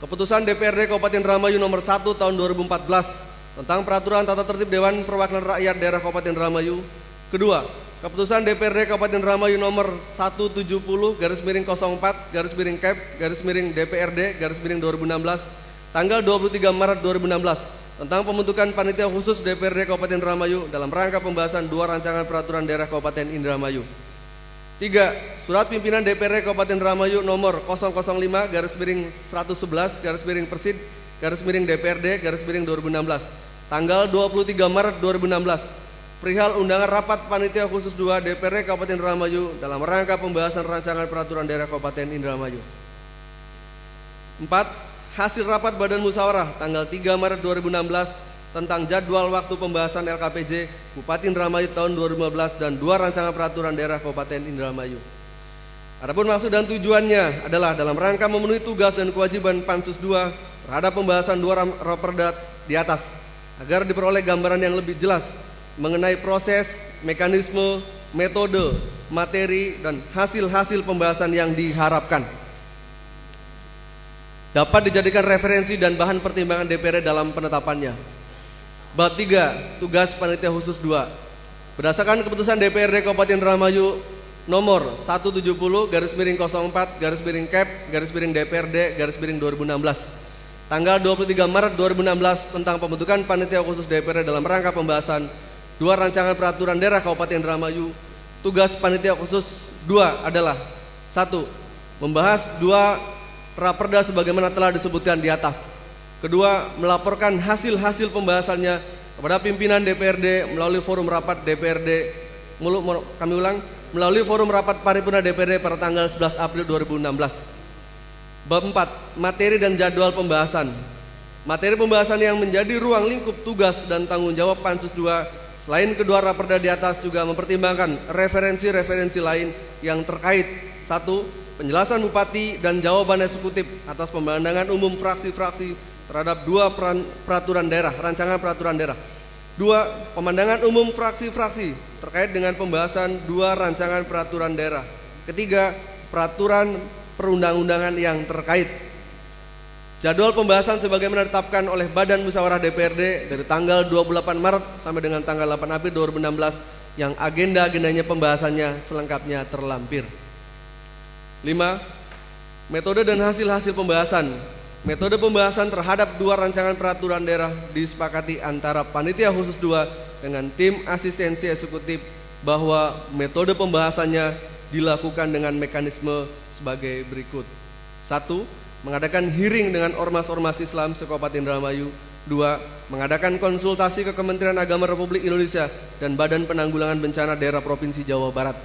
Keputusan DPRD Kabupaten Indramayu Nomor 1 Tahun 2014 tentang Peraturan Tata Tertib Dewan Perwakilan Rakyat Daerah Kabupaten Indramayu. 2. Keputusan DPRD Kabupaten Indramayu Nomor 170/Cap/DPRD/2016 tanggal 23 Maret 2016 tentang pembentukan panitia khusus DPRD Kabupaten Indramayu dalam rangka pembahasan dua rancangan peraturan daerah Kabupaten Indramayu. 3. Surat pimpinan DPRD Kabupaten Indramayu Nomor 005/11/Persid/DPRD/2016 tanggal 23 Maret 2016 perihal undangan rapat panitia khusus 2 DPRD Kabupaten Indramayu dalam rangka pembahasan rancangan peraturan daerah Kabupaten Indramayu. 4. Hasil rapat Badan Musyawarah tanggal 3 Maret 2016 tentang jadwal waktu pembahasan LKPJ Bupati Indramayu tahun 2015 dan dua rancangan peraturan daerah Kabupaten Indramayu. Adapun maksud dan tujuannya adalah dalam rangka memenuhi tugas dan kewajiban Pansus 2 terhadap pembahasan dua raperda di atas agar diperoleh gambaran yang lebih jelas mengenai proses, mekanisme, metode, materi, dan hasil-hasil pembahasan yang diharapkan dapat dijadikan referensi dan bahan pertimbangan DPRD dalam penetapannya. Bab 3. Tugas Panitia Khusus 2. Berdasarkan keputusan DPRD Kabupaten Indramayu Nomor 170/Cap/DPRD/2016 tanggal 23 Maret 2016 tentang pembentukan Panitia Khusus DPRD dalam rangka pembahasan dua rancangan peraturan daerah Kabupaten Indramayu. Tugas Panitia Khusus 2 adalah: 1. Membahas dua raperda sebagaimana telah disebutkan di atas. 2. Melaporkan hasil-hasil pembahasannya kepada pimpinan DPRD melalui forum rapat DPRD melalui forum rapat paripurna DPRD pada tanggal 11 April 2016. Bab 4. Materi dan jadwal pembahasan. Materi pembahasan yang menjadi ruang lingkup tugas dan tanggung jawab Pansus 2 selain kedua raperda di atas juga mempertimbangkan referensi-referensi lain yang terkait: 1. Penjelasan Bupati dan jawaban eksekutif atas pemandangan umum fraksi-fraksi terhadap dua peraturan daerah, rancangan peraturan daerah. 2. Pemandangan umum fraksi-fraksi terkait dengan pembahasan 2 rancangan peraturan daerah. Ketiga, peraturan perundang-undangan yang terkait. Jadwal pembahasan sebagaimana ditetapkan oleh Badan Musyawarah DPRD dari tanggal 28 Maret sampai dengan tanggal 8 April 2016 yang agenda-agendanya pembahasannya selengkapnya terlampir. 5. Metode dan hasil-hasil pembahasan. Metode pembahasan terhadap 2 rancangan peraturan daerah disepakati antara Panitia Khusus 2 dengan tim asistensi eksekutif bahwa metode pembahasannya dilakukan dengan mekanisme sebagai berikut. 1. Mengadakan hearing dengan ormas-ormas Islam se-Kabupaten Indramayu. 2. Mengadakan konsultasi ke Kementerian Agama Republik Indonesia dan Badan Penanggulangan Bencana Daerah Provinsi Jawa Barat.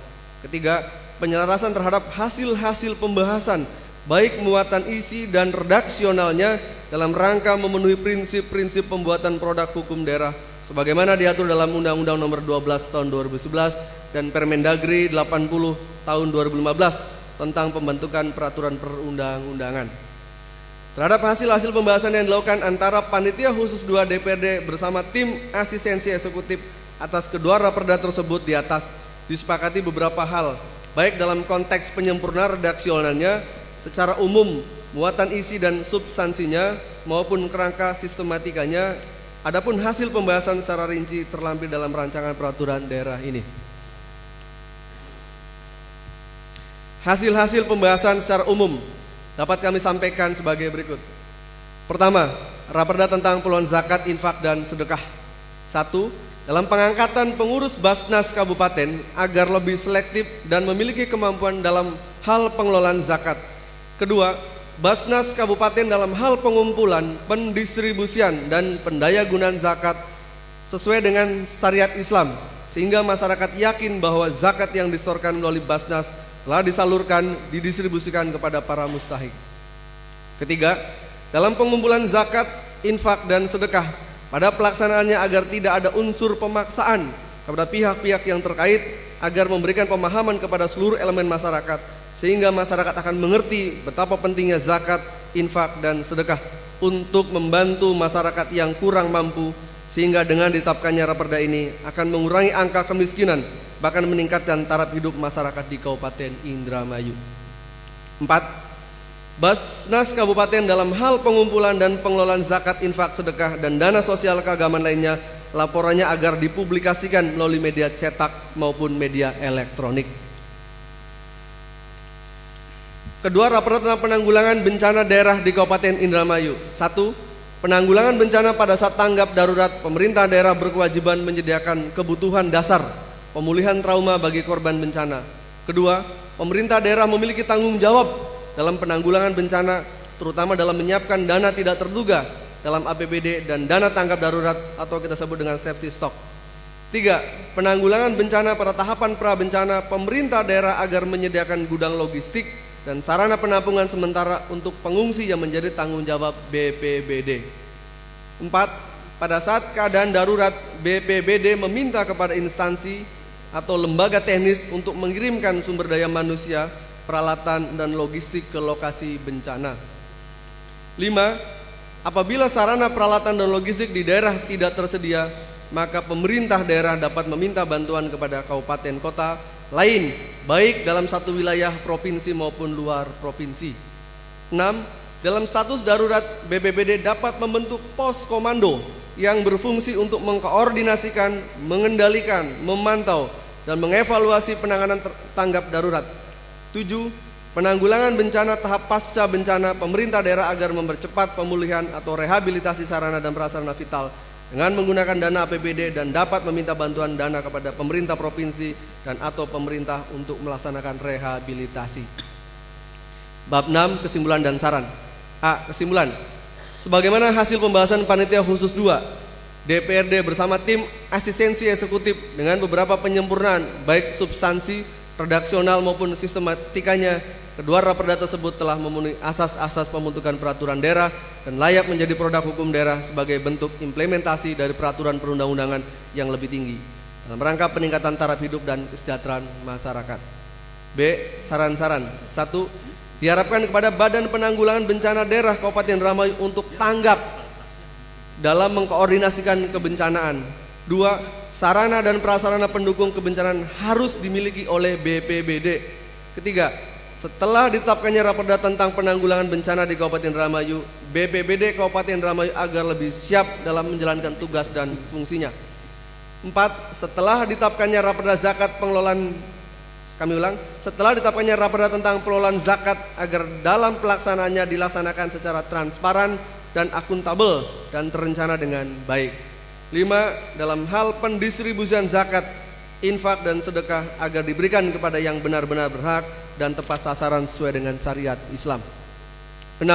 Ketiga, penyelarasan terhadap hasil-hasil pembahasan baik muatan isi dan redaksionalnya dalam rangka memenuhi prinsip-prinsip pembuatan produk hukum daerah sebagaimana diatur dalam Undang-Undang Nomor 12 Tahun 2011 dan Permendagri 80 Tahun 2015 tentang pembentukan peraturan perundang-undangan. Terhadap hasil-hasil pembahasan yang dilakukan antara Panitia Khusus 2 DPRD bersama tim asistensi eksekutif atas kedua raperda tersebut di atas disepakati beberapa hal, baik dalam konteks penyempurnaan redaksionalnya secara umum, muatan isi dan substansinya maupun kerangka sistematikanya. Adapun hasil pembahasan secara rinci terlampir dalam rancangan peraturan daerah ini. Hasil-hasil pembahasan secara umum dapat kami sampaikan sebagai berikut. Pertama, raperda tentang peluang zakat, infak, dan sedekah. 1. Dalam pengangkatan pengurus Basnas Kabupaten agar lebih selektif dan memiliki kemampuan dalam hal pengelolaan zakat. Kedua, Basnas Kabupaten dalam hal pengumpulan, pendistribusian, dan pendayagunaan zakat sesuai dengan syariat Islam sehingga masyarakat yakin bahwa zakat yang disetorkan melalui Basnas telah disalurkan, didistribusikan kepada para mustahik. Ketiga, dalam pengumpulan zakat, infak, dan sedekah pada pelaksanaannya agar tidak ada unsur pemaksaan kepada pihak-pihak yang terkait agar memberikan pemahaman kepada seluruh elemen masyarakat sehingga masyarakat akan mengerti betapa pentingnya zakat, infak, dan sedekah untuk membantu masyarakat yang kurang mampu sehingga dengan ditetapkannya raperda ini akan mengurangi angka kemiskinan bahkan meningkatkan taraf hidup masyarakat di Kabupaten Indramayu. 4. Basnas Kabupaten dalam hal pengumpulan dan pengelolaan zakat, infak, sedekah, dan dana sosial keagamaan lainnya laporannya agar dipublikasikan melalui media cetak maupun media elektronik. Kedua, raperda tentang penanggulangan bencana daerah di Kabupaten Indramayu. 1. Penanggulangan bencana pada saat tanggap darurat, pemerintah daerah berkewajiban menyediakan kebutuhan dasar pemulihan trauma bagi korban bencana. Kedua, pemerintah daerah memiliki tanggung jawab dalam penanggulangan bencana, terutama dalam menyiapkan dana tidak terduga dalam APBD dan dana tanggap darurat atau kita sebut dengan safety stock. 3. Penanggulangan bencana pada tahapan pra-bencana, pemerintah daerah agar menyediakan gudang logistik dan sarana penampungan sementara untuk pengungsi yang menjadi tanggung jawab BPBD. 4. Pada saat keadaan darurat, BPBD meminta kepada instansi atau lembaga teknis untuk mengirimkan sumber daya manusia, peralatan, dan logistik ke lokasi bencana. 5. Apabila sarana peralatan dan logistik di daerah tidak tersedia, maka pemerintah daerah dapat meminta bantuan kepada kabupaten kota lain, baik dalam satu wilayah provinsi maupun luar provinsi. 6. Dalam status darurat, BPBD dapat membentuk pos komando yang berfungsi untuk mengkoordinasikan, mengendalikan, memantau, dan mengevaluasi penanganan tanggap darurat. 7. Penanggulangan bencana tahap pasca bencana, pemerintah daerah agar mempercepat pemulihan atau rehabilitasi sarana dan prasarana vital dengan menggunakan dana APBD dan dapat meminta bantuan dana kepada pemerintah provinsi dan atau pemerintah untuk melaksanakan rehabilitasi. Bab 6, kesimpulan dan saran. A. Kesimpulan. Sebagaimana hasil pembahasan Panitia Khusus 2 DPRD bersama tim asistensi eksekutif dengan beberapa penyempurnaan baik substansi, redaksional maupun sistematikanya, kedua raperda tersebut telah memenuhi asas-asas pembentukan peraturan daerah dan layak menjadi produk hukum daerah sebagai bentuk implementasi dari peraturan perundang-undangan yang lebih tinggi dalam rangka peningkatan taraf hidup dan kesejahteraan masyarakat. B. Saran-saran. 1. Diharapkan kepada Badan Penanggulangan Bencana Daerah Kabupaten Indramayu untuk tanggap dalam mengkoordinasikan kebencanaan. Dua, sarana dan prasarana pendukung kebencanaan harus dimiliki oleh BPBD. Ketiga, setelah ditetapkannya Raperda tentang penanggulangan bencana di Kabupaten Indramayu, BPBD Kabupaten Indramayu agar lebih siap dalam menjalankan tugas dan fungsinya. 4. Setelah ditetapkannya Raperda zakat pengelolaan, setelah ditetapkannya Raperda tentang pengelolaan zakat agar dalam pelaksanaannya dilaksanakan secara transparan dan akuntabel dan terencana dengan baik. 5. Dalam hal pendistribusian zakat, infak dan sedekah agar diberikan kepada yang benar-benar berhak dan tepat sasaran sesuai dengan syariat Islam. 6.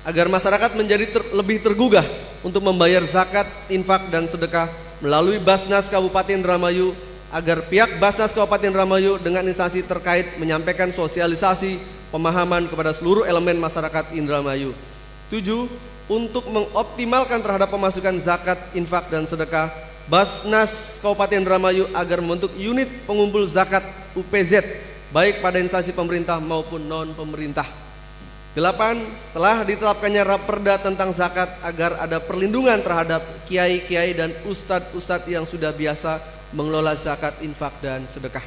Agar masyarakat menjadi lebih tergugah untuk membayar zakat, infak dan sedekah melalui Basnas Kabupaten Indramayu, agar pihak Basnas Kabupaten Indramayu dengan instansi terkait menyampaikan sosialisasi pemahaman kepada seluruh elemen masyarakat Indramayu. 7. Untuk mengoptimalkan terhadap pemasukan zakat, infak dan sedekah, Basnas Kabupaten Indramayu agar membentuk unit pengumpul zakat UPZ baik pada instansi pemerintah maupun non pemerintah. 8. Setelah ditetapkannya Raperda tentang zakat agar ada perlindungan terhadap kiai-kiai dan ustadz-ustadz yang sudah biasa mengelola zakat, infak dan sedekah.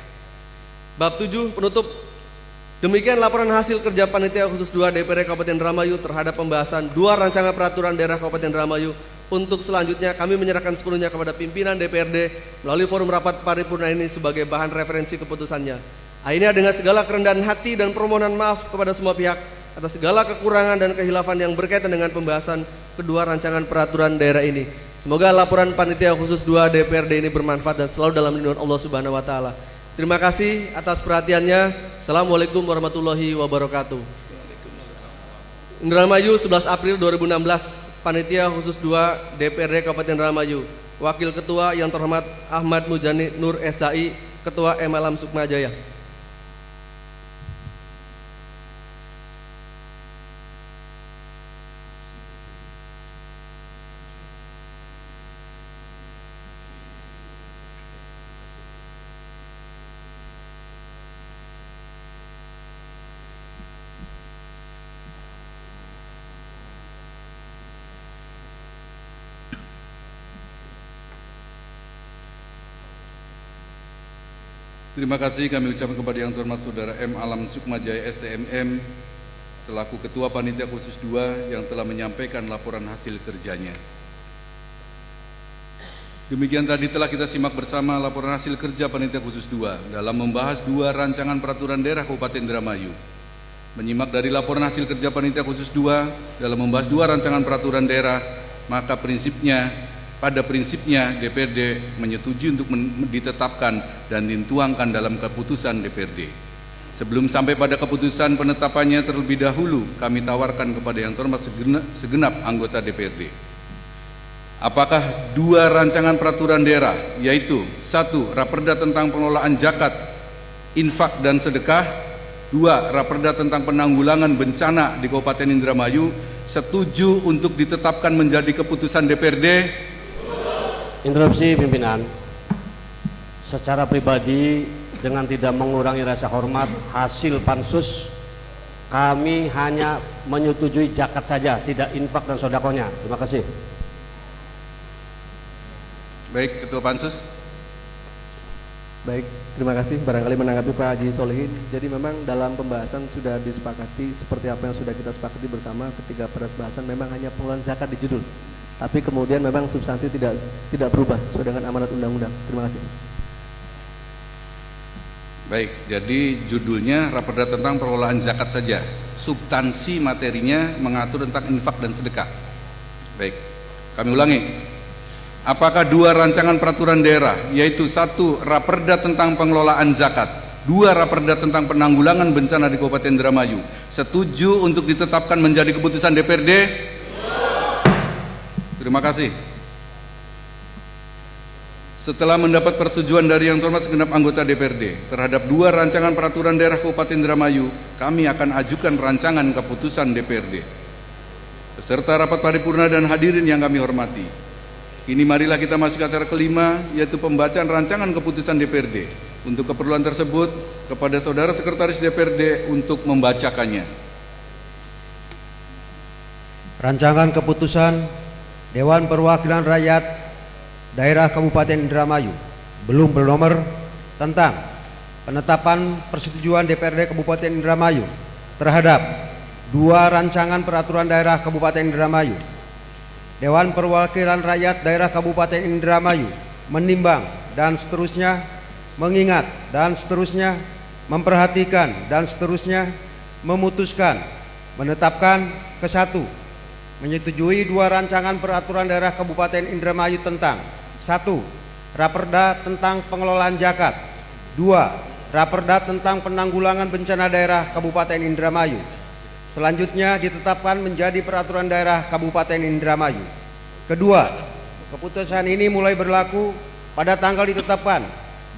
Bab 7 penutup. Demikian laporan hasil kerja Panitia Khusus 2 DPRD Kabupaten Indramayu terhadap pembahasan 2 rancangan peraturan daerah Kabupaten Indramayu. Untuk selanjutnya kami menyerahkan sepenuhnya kepada pimpinan DPRD melalui forum rapat paripurna ini sebagai bahan referensi keputusannya. Akhirnya dengan segala kerendahan hati dan permohonan maaf kepada semua pihak atas segala kekurangan dan kehilafan yang berkaitan dengan pembahasan kedua rancangan peraturan daerah ini. Semoga laporan Panitia Khusus 2 DPRD ini bermanfaat dan selalu dalam lindungan Allah Subhanahu wa taala. Terima kasih atas perhatiannya. Assalamualaikum warahmatullahi wabarakatuh. Indramayu 11 April 2016. Panitia Khusus 2 DPRD Kabupaten Indramayu. Wakil Ketua yang terhormat Ahmad Mujani Nur SAI, Ketua M. Alam Sukmajaya. Terima kasih kami ucapkan kepada yang terhormat Saudara M. Alam Sukmajaya STMM selaku Ketua Panitia Khusus 2 yang telah menyampaikan laporan hasil kerjanya. Demikian tadi telah kita simak bersama laporan hasil kerja Panitia Khusus 2 dalam membahas 2 rancangan peraturan daerah Kabupaten Indramayu. Menyimak dari laporan hasil kerja Panitia Khusus 2 dalam membahas 2 rancangan peraturan daerah, maka pada prinsipnya DPRD menyetujui untuk ditetapkan dan dituangkan dalam keputusan DPRD. Sebelum sampai pada keputusan penetapannya terlebih dahulu, kami tawarkan kepada yang terhormat segenap anggota DPRD. Apakah 2 rancangan peraturan daerah, yaitu 1. Raperda tentang pengelolaan zakat, infak dan sedekah, 2. Raperda tentang penanggulangan bencana di Kabupaten Indramayu, setuju untuk ditetapkan menjadi keputusan DPRD? Interupsi pimpinan. Secara pribadi dengan tidak mengurangi rasa hormat hasil pansus, kami hanya menyetujui zakat saja, tidak infak dan sodakohnya. Terima kasih. Baik, Ketua Pansus. Baik, terima kasih. Barangkali menanggapi Pak Haji Solihin. Jadi memang dalam pembahasan sudah disepakati seperti apa yang sudah kita sepakati bersama ketika pada pembahasan memang hanya pengelolaan zakat di judul. Tapi kemudian memang substansi tidak berubah sesuai dengan amanat undang-undang. Terima kasih. Baik, jadi judulnya Raperda tentang pengelolaan zakat saja. Substansi materinya mengatur tentang infak dan sedekah. Baik, kami ulangi. Apakah 2 rancangan peraturan daerah, yaitu 1. Raperda tentang pengelolaan zakat, 2. Raperda tentang penanggulangan bencana di Kabupaten Indramayu, setuju untuk ditetapkan menjadi keputusan DPRD? Terima kasih. Setelah mendapat persetujuan dari yang terhormat segenap anggota DPRD terhadap 2 rancangan peraturan daerah Kabupaten Indramayu, kami akan ajukan rancangan keputusan DPRD. Beserta rapat paripurna dan hadirin yang kami hormati, kini marilah kita masuk ke acara kelima, yaitu pembacaan rancangan keputusan DPRD. Untuk keperluan tersebut, kepada Saudara Sekretaris DPRD untuk membacakannya. Rancangan keputusan Dewan Perwakilan Rakyat daerah Kabupaten Indramayu belum bernomor tentang penetapan persetujuan DPRD Kabupaten Indramayu terhadap 2 rancangan peraturan daerah Kabupaten Indramayu. Dewan Perwakilan Rakyat Daerah Kabupaten Indramayu menimbang dan seterusnya, mengingat dan seterusnya, memperhatikan dan seterusnya, memutuskan, menetapkan ke-1, menyetujui 2 rancangan peraturan daerah Kabupaten Indramayu tentang 1. Raperda tentang pengelolaan zakat. 2. Raperda tentang penanggulangan bencana daerah Kabupaten Indramayu. Selanjutnya ditetapkan menjadi peraturan daerah Kabupaten Indramayu. Kedua, keputusan ini mulai berlaku pada tanggal ditetapkan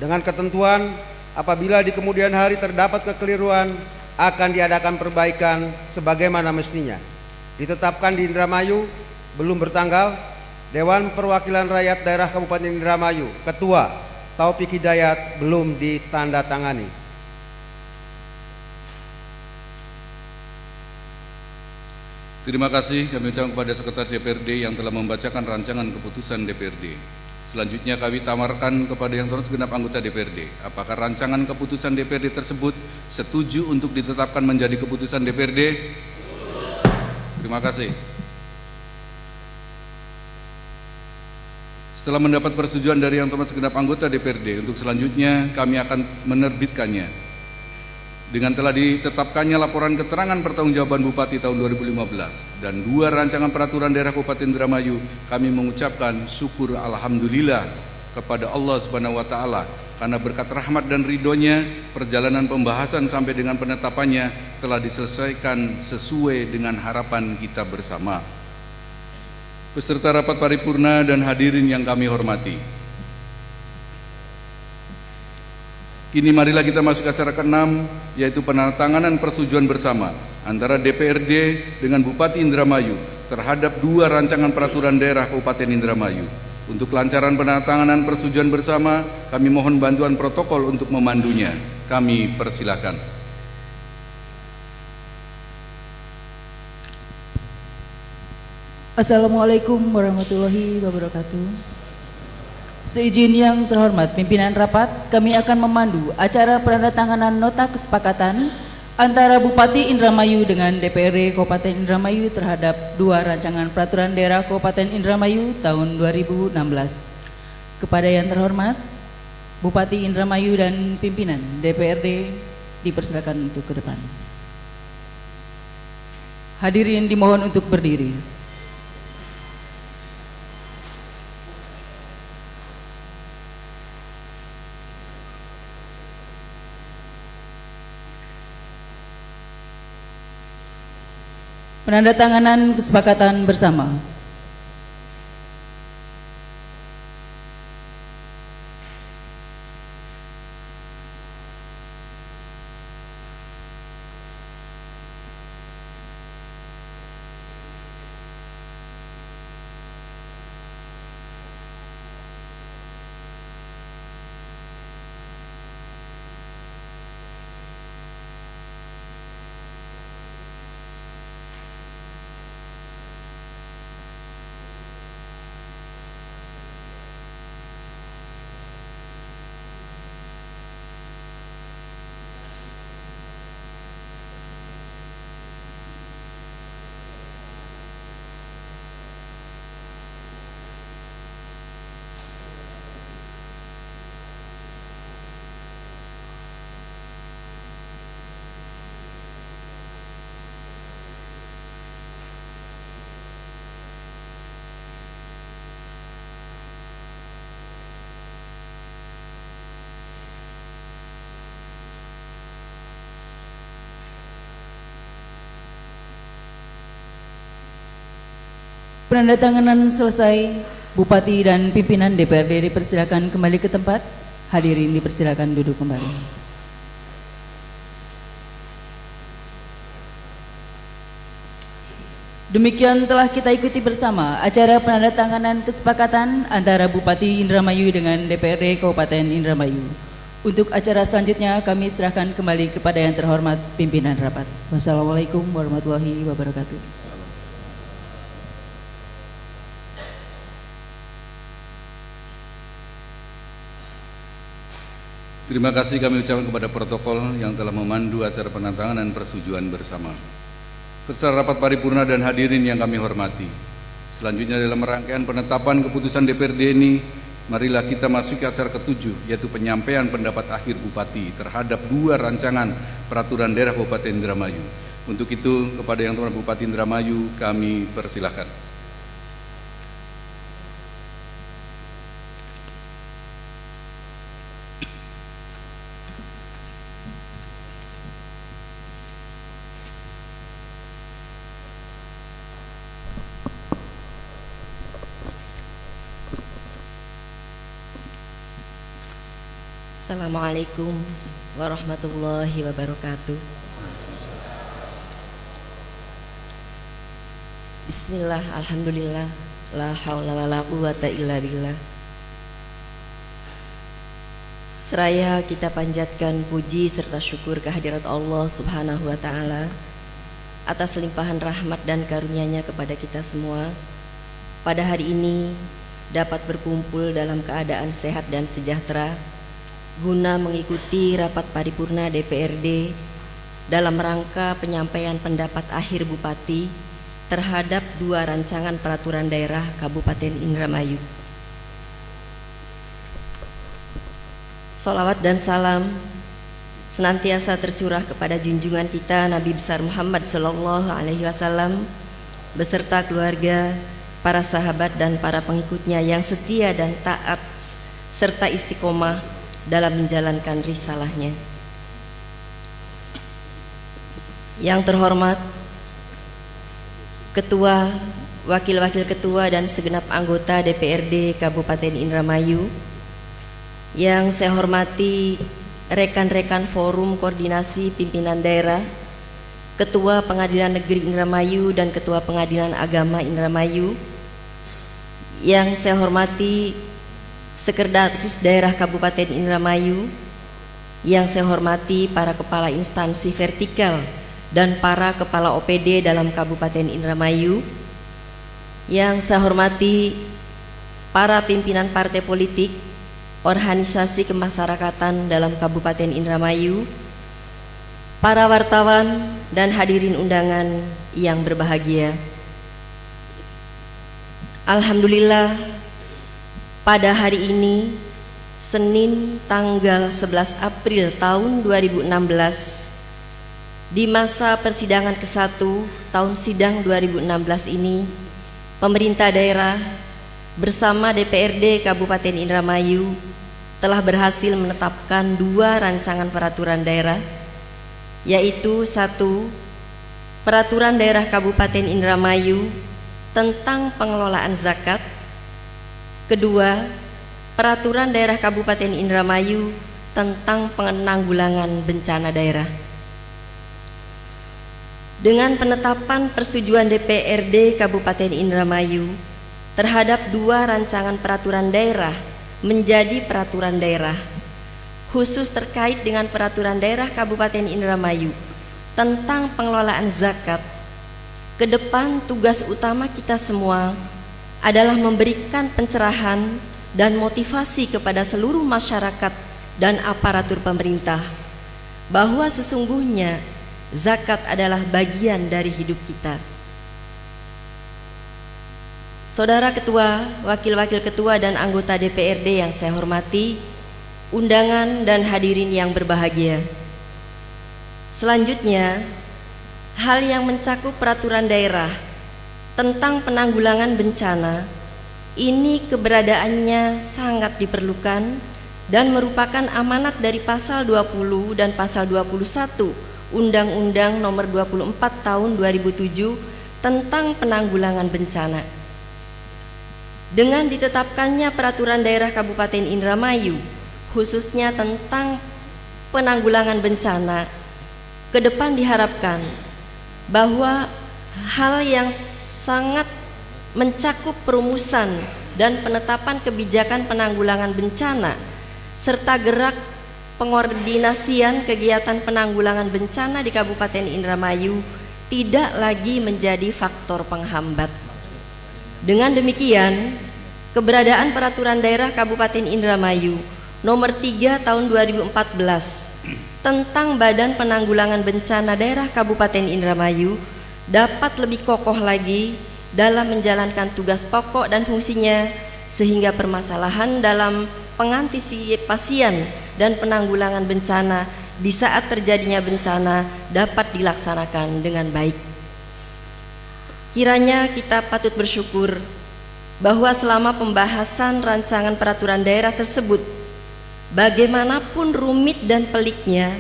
dengan ketentuan apabila di kemudian hari terdapat kekeliruan akan diadakan perbaikan sebagaimana mestinya. Ditetapkan di Indramayu belum bertanggal. Dewan Perwakilan Rakyat Daerah Kabupaten Indramayu Ketua Taufik Hidayat belum ditandatangani. Terima kasih kami ucapkan kepada Sekretaris DPRD yang telah membacakan rancangan keputusan DPRD. Selanjutnya kami tawarkan kepada yang terhormat segenap anggota DPRD, apakah rancangan keputusan DPRD tersebut setuju untuk ditetapkan menjadi keputusan DPRD? Terima kasih. Setelah mendapat persetujuan dari yang terhormat segenap anggota DPRD, untuk selanjutnya kami akan menerbitkannya. Dengan telah ditetapkannya laporan keterangan pertanggungjawaban Bupati tahun 2015 dan 2 rancangan peraturan daerah Kabupaten Indramayu, kami mengucapkan syukur alhamdulillah kepada Allah Subhanahu wa taala karena berkat rahmat dan ridhonya perjalanan pembahasan sampai dengan penetapannya telah diselesaikan sesuai dengan harapan kita bersama. Peserta rapat paripurna dan hadirin yang kami hormati, kini marilah kita masuk ke acara ke-6, yaitu penandatanganan persetujuan bersama antara DPRD dengan Bupati Indramayu terhadap 2 rancangan peraturan daerah Kabupaten Indramayu. Untuk kelancaran penandatanganan persetujuan bersama, kami mohon bantuan protokol untuk memandunya. Kami persilakan. Assalamualaikum warahmatullahi wabarakatuh. Seizin yang terhormat pimpinan rapat, kami akan memandu acara penandatanganan nota kesepakatan antara Bupati Indramayu dengan DPRD Kabupaten Indramayu terhadap 2 rancangan peraturan daerah Kabupaten Indramayu tahun 2016. Kepada yang terhormat Bupati Indramayu dan pimpinan DPRD dipersilakan untuk ke depan. Hadirin dimohon untuk berdiri. Penandatanganan kesepakatan bersama. Penandatanganan selesai, Bupati dan pimpinan DPRD dipersilakan kembali ke tempat. Hadirin dipersilakan duduk kembali. Demikian telah kita ikuti bersama acara penandatanganan kesepakatan antara Bupati Indramayu dengan DPRD Kabupaten Indramayu. Untuk acara selanjutnya kami serahkan kembali kepada yang terhormat pimpinan rapat. Wassalamualaikum warahmatullahi wabarakatuh. Terima kasih kami ucapkan kepada protokol yang telah memandu acara penandatanganan dan persetujuan bersama. Peserta rapat paripurna dan hadirin yang kami hormati. Selanjutnya dalam rangkaian penetapan keputusan DPRD ini, marilah kita masuki acara ke-7, yaitu penyampaian pendapat akhir Bupati terhadap 2 rancangan peraturan daerah Kabupaten Indramayu. Untuk itu, kepada yang terhormat Bupati Indramayu, kami persilahkan. Assalamualaikum warahmatullahi wabarakatuh. Bismillah, alhamdulillah, la haula wala quwata illa billah. Seraya kita panjatkan puji serta syukur kehadirat Allah Subhanahu wa taala atas limpahan rahmat dan karunia-Nya kepada kita semua. Pada hari ini dapat berkumpul dalam keadaan sehat dan sejahtera guna mengikuti rapat paripurna DPRD dalam rangka penyampaian pendapat akhir Bupati terhadap 2 rancangan peraturan daerah Kabupaten Indramayu. Salawat dan salam senantiasa tercurah kepada junjungan kita Nabi besar Muhammad sallallahu alaihi wasallam beserta keluarga, para sahabat dan para pengikutnya yang setia dan taat serta istiqomah dalam menjalankan risalahnya. Yang terhormat Ketua, Wakil-Wakil Ketua dan segenap anggota DPRD Kabupaten Indramayu, yang saya hormati rekan-rekan Forum Koordinasi Pimpinan Daerah, Ketua Pengadilan Negeri Indramayu dan Ketua Pengadilan Agama Indramayu, yang saya hormati Sekretaris Daerah Kabupaten Indramayu, yang saya hormati para kepala instansi vertikal dan para kepala OPD dalam Kabupaten Indramayu, yang saya hormati para pimpinan partai politik, organisasi kemasyarakatan dalam Kabupaten Indramayu, para wartawan dan hadirin undangan yang berbahagia. Alhamdulillah, pada hari ini, Senin tanggal 11 April tahun 2016, di masa persidangan ke-1 tahun sidang 2016 ini, pemerintah daerah bersama DPRD Kabupaten Indramayu telah berhasil menetapkan 2 rancangan peraturan daerah, yaitu 1. Peraturan daerah Kabupaten Indramayu tentang pengelolaan zakat. Kedua, peraturan daerah Kabupaten Indramayu tentang penanggulangan bencana daerah. Dengan penetapan persetujuan DPRD Kabupaten Indramayu terhadap 2 rancangan peraturan daerah menjadi peraturan daerah, khusus terkait dengan peraturan daerah Kabupaten Indramayu tentang pengelolaan zakat, ke depan tugas utama kita semua adalah memberikan pencerahan dan motivasi kepada seluruh masyarakat dan aparatur pemerintah bahwa sesungguhnya zakat adalah bagian dari hidup kita. Saudara Ketua, Wakil-Wakil Ketua dan anggota DPRD yang saya hormati, undangan dan hadirin yang berbahagia. Selanjutnya, hal yang mencakup peraturan daerah tentang penanggulangan bencana ini keberadaannya sangat diperlukan dan merupakan amanat dari pasal 20 dan pasal 21 Undang-Undang Nomor 24 Tahun 2007 tentang penanggulangan bencana. Dengan ditetapkannya peraturan daerah Kabupaten Indramayu khususnya tentang penanggulangan bencana, ke depan diharapkan bahwa hal yang sangat mencakup perumusan dan penetapan kebijakan penanggulangan bencana serta gerak pengordinasian kegiatan penanggulangan bencana di Kabupaten Indramayu tidak lagi menjadi faktor penghambat. Dengan demikian, keberadaan peraturan daerah Kabupaten Indramayu nomor 3 tahun 2014 tentang Badan Penanggulangan Bencana Daerah Kabupaten Indramayu dapat lebih kokoh lagi dalam menjalankan tugas pokok dan fungsinya, sehingga permasalahan dalam pengantisipasian dan penanggulangan bencana di saat terjadinya bencana dapat dilaksanakan dengan baik. Kiranya kita patut bersyukur bahwa selama pembahasan rancangan peraturan daerah tersebut, bagaimanapun rumit dan peliknya,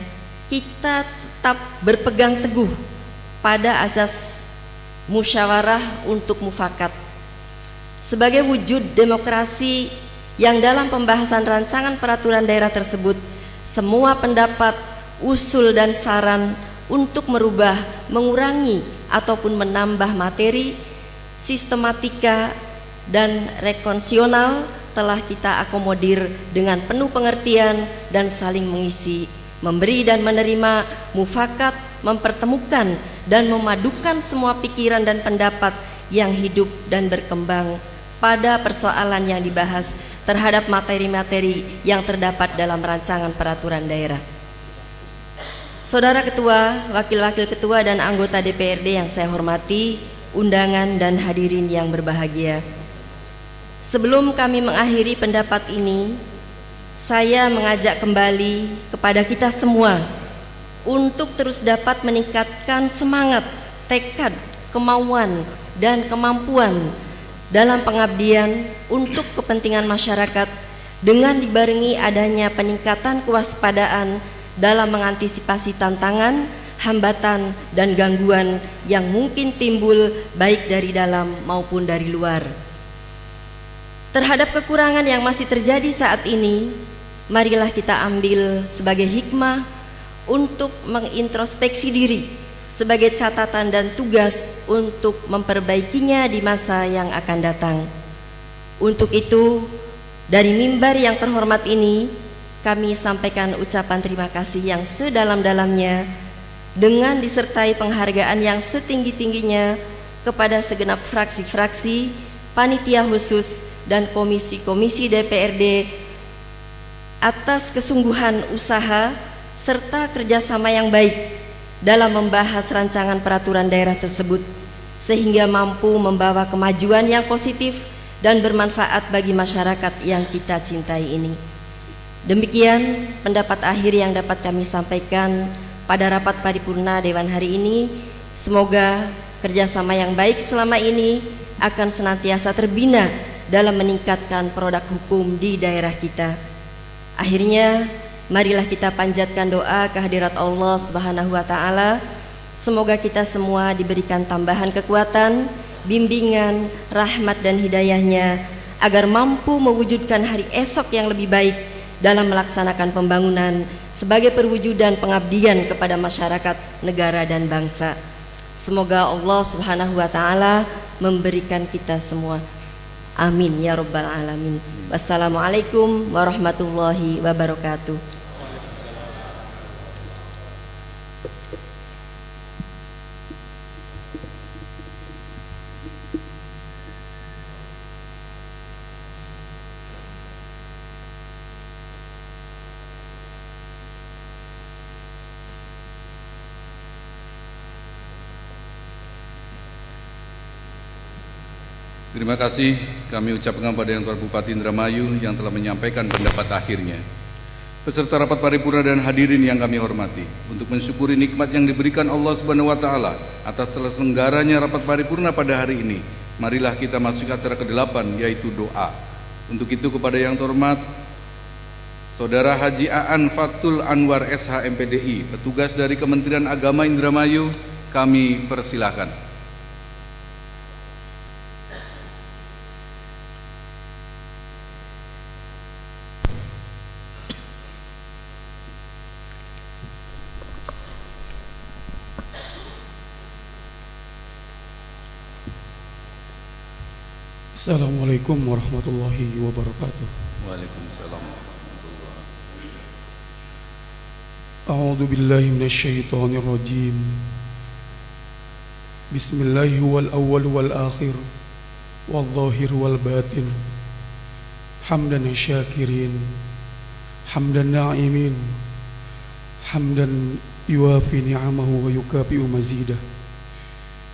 kita tetap berpegang teguh pada azas musyawarah untuk mufakat. Sebagai wujud demokrasi yang dalam pembahasan rancangan peraturan daerah tersebut, semua pendapat, usul dan saran untuk merubah, mengurangi ataupun menambah materi, sistematika dan rekonsional telah kita akomodir dengan penuh pengertian dan saling mengisi, memberi dan menerima, mufakat, mempertemukan dan memadukan semua pikiran dan pendapat yang hidup dan berkembang pada persoalan yang dibahas terhadap materi-materi yang terdapat dalam rancangan peraturan daerah. Saudara Ketua, Wakil-Wakil Ketua dan anggota DPRD yang saya hormati, undangan dan hadirin yang berbahagia. Sebelum kami mengakhiri pendapat ini, saya mengajak kembali kepada kita semua untuk terus dapat meningkatkan semangat, tekad, kemauan, dan kemampuan dalam pengabdian untuk kepentingan masyarakat dengan dibarengi adanya peningkatan kewaspadaan dalam mengantisipasi tantangan, hambatan, dan gangguan yang mungkin timbul baik dari dalam maupun dari luar. Terhadap kekurangan yang masih terjadi saat ini, marilah kita ambil sebagai hikmah untuk mengintrospeksi diri sebagai catatan dan tugas untuk memperbaikinya di masa yang akan datang. Untuk itu, dari mimbar yang terhormat ini, kami sampaikan ucapan terima kasih yang sedalam-dalamnya dengan disertai penghargaan yang setinggi-tingginya kepada segenap fraksi-fraksi, panitia khusus, dan komisi-komisi DPRD atas kesungguhan usaha serta kerjasama yang baik dalam membahas rancangan peraturan daerah tersebut, sehingga mampu membawa kemajuan yang positif dan bermanfaat bagi masyarakat yang kita cintai ini. Demikian pendapat akhir yang dapat kami sampaikan pada rapat paripurna Dewan hari ini. Semoga kerjasama yang baik selama ini akan senantiasa terbina dalam meningkatkan produk hukum di daerah kita. Akhirnya, marilah kita panjatkan doa kehadirat Allah Subhanahu wa Ta'ala. Semoga kita semua diberikan tambahan kekuatan, bimbingan, rahmat dan hidayahnya, agar mampu mewujudkan hari esok yang lebih baik dalam melaksanakan pembangunan sebagai perwujudan pengabdian kepada masyarakat, negara dan bangsa. Semoga Allah Subhanahu wa Ta'ala memberikan kita semua. Amin ya rabbal alamin. Wassalamualaikum warahmatullahi wabarakatuh. Terima kasih kami ucapkan kepada Yang Tuan Bupati Indramayu yang telah menyampaikan pendapat akhirnya. Peserta rapat paripurna dan hadirin yang kami hormati, untuk mensyukuri nikmat yang diberikan Allah Subhanahu wa Ta'ala atas terselenggaranya rapat paripurna pada hari ini, marilah kita masuk acara ke-8, yaitu doa. Untuk itu kepada Yang Terhormat Saudara Haji Aan Fatul Anwar SH MPDI, petugas dari Kementerian Agama Indramayu, kami persilakan. Assalamualaikum warahmatullahi wabarakatuh. Waalaikumsalam warahmatullahi. A'udzu billahi minasy syaithanir rajim. Bismillahi wal awwal wal akhir wal zahir wal batin. Hamdan syakirin, hamdan na'imin, hamdan yuafi ni'amahu wa yukafi'u mazidah.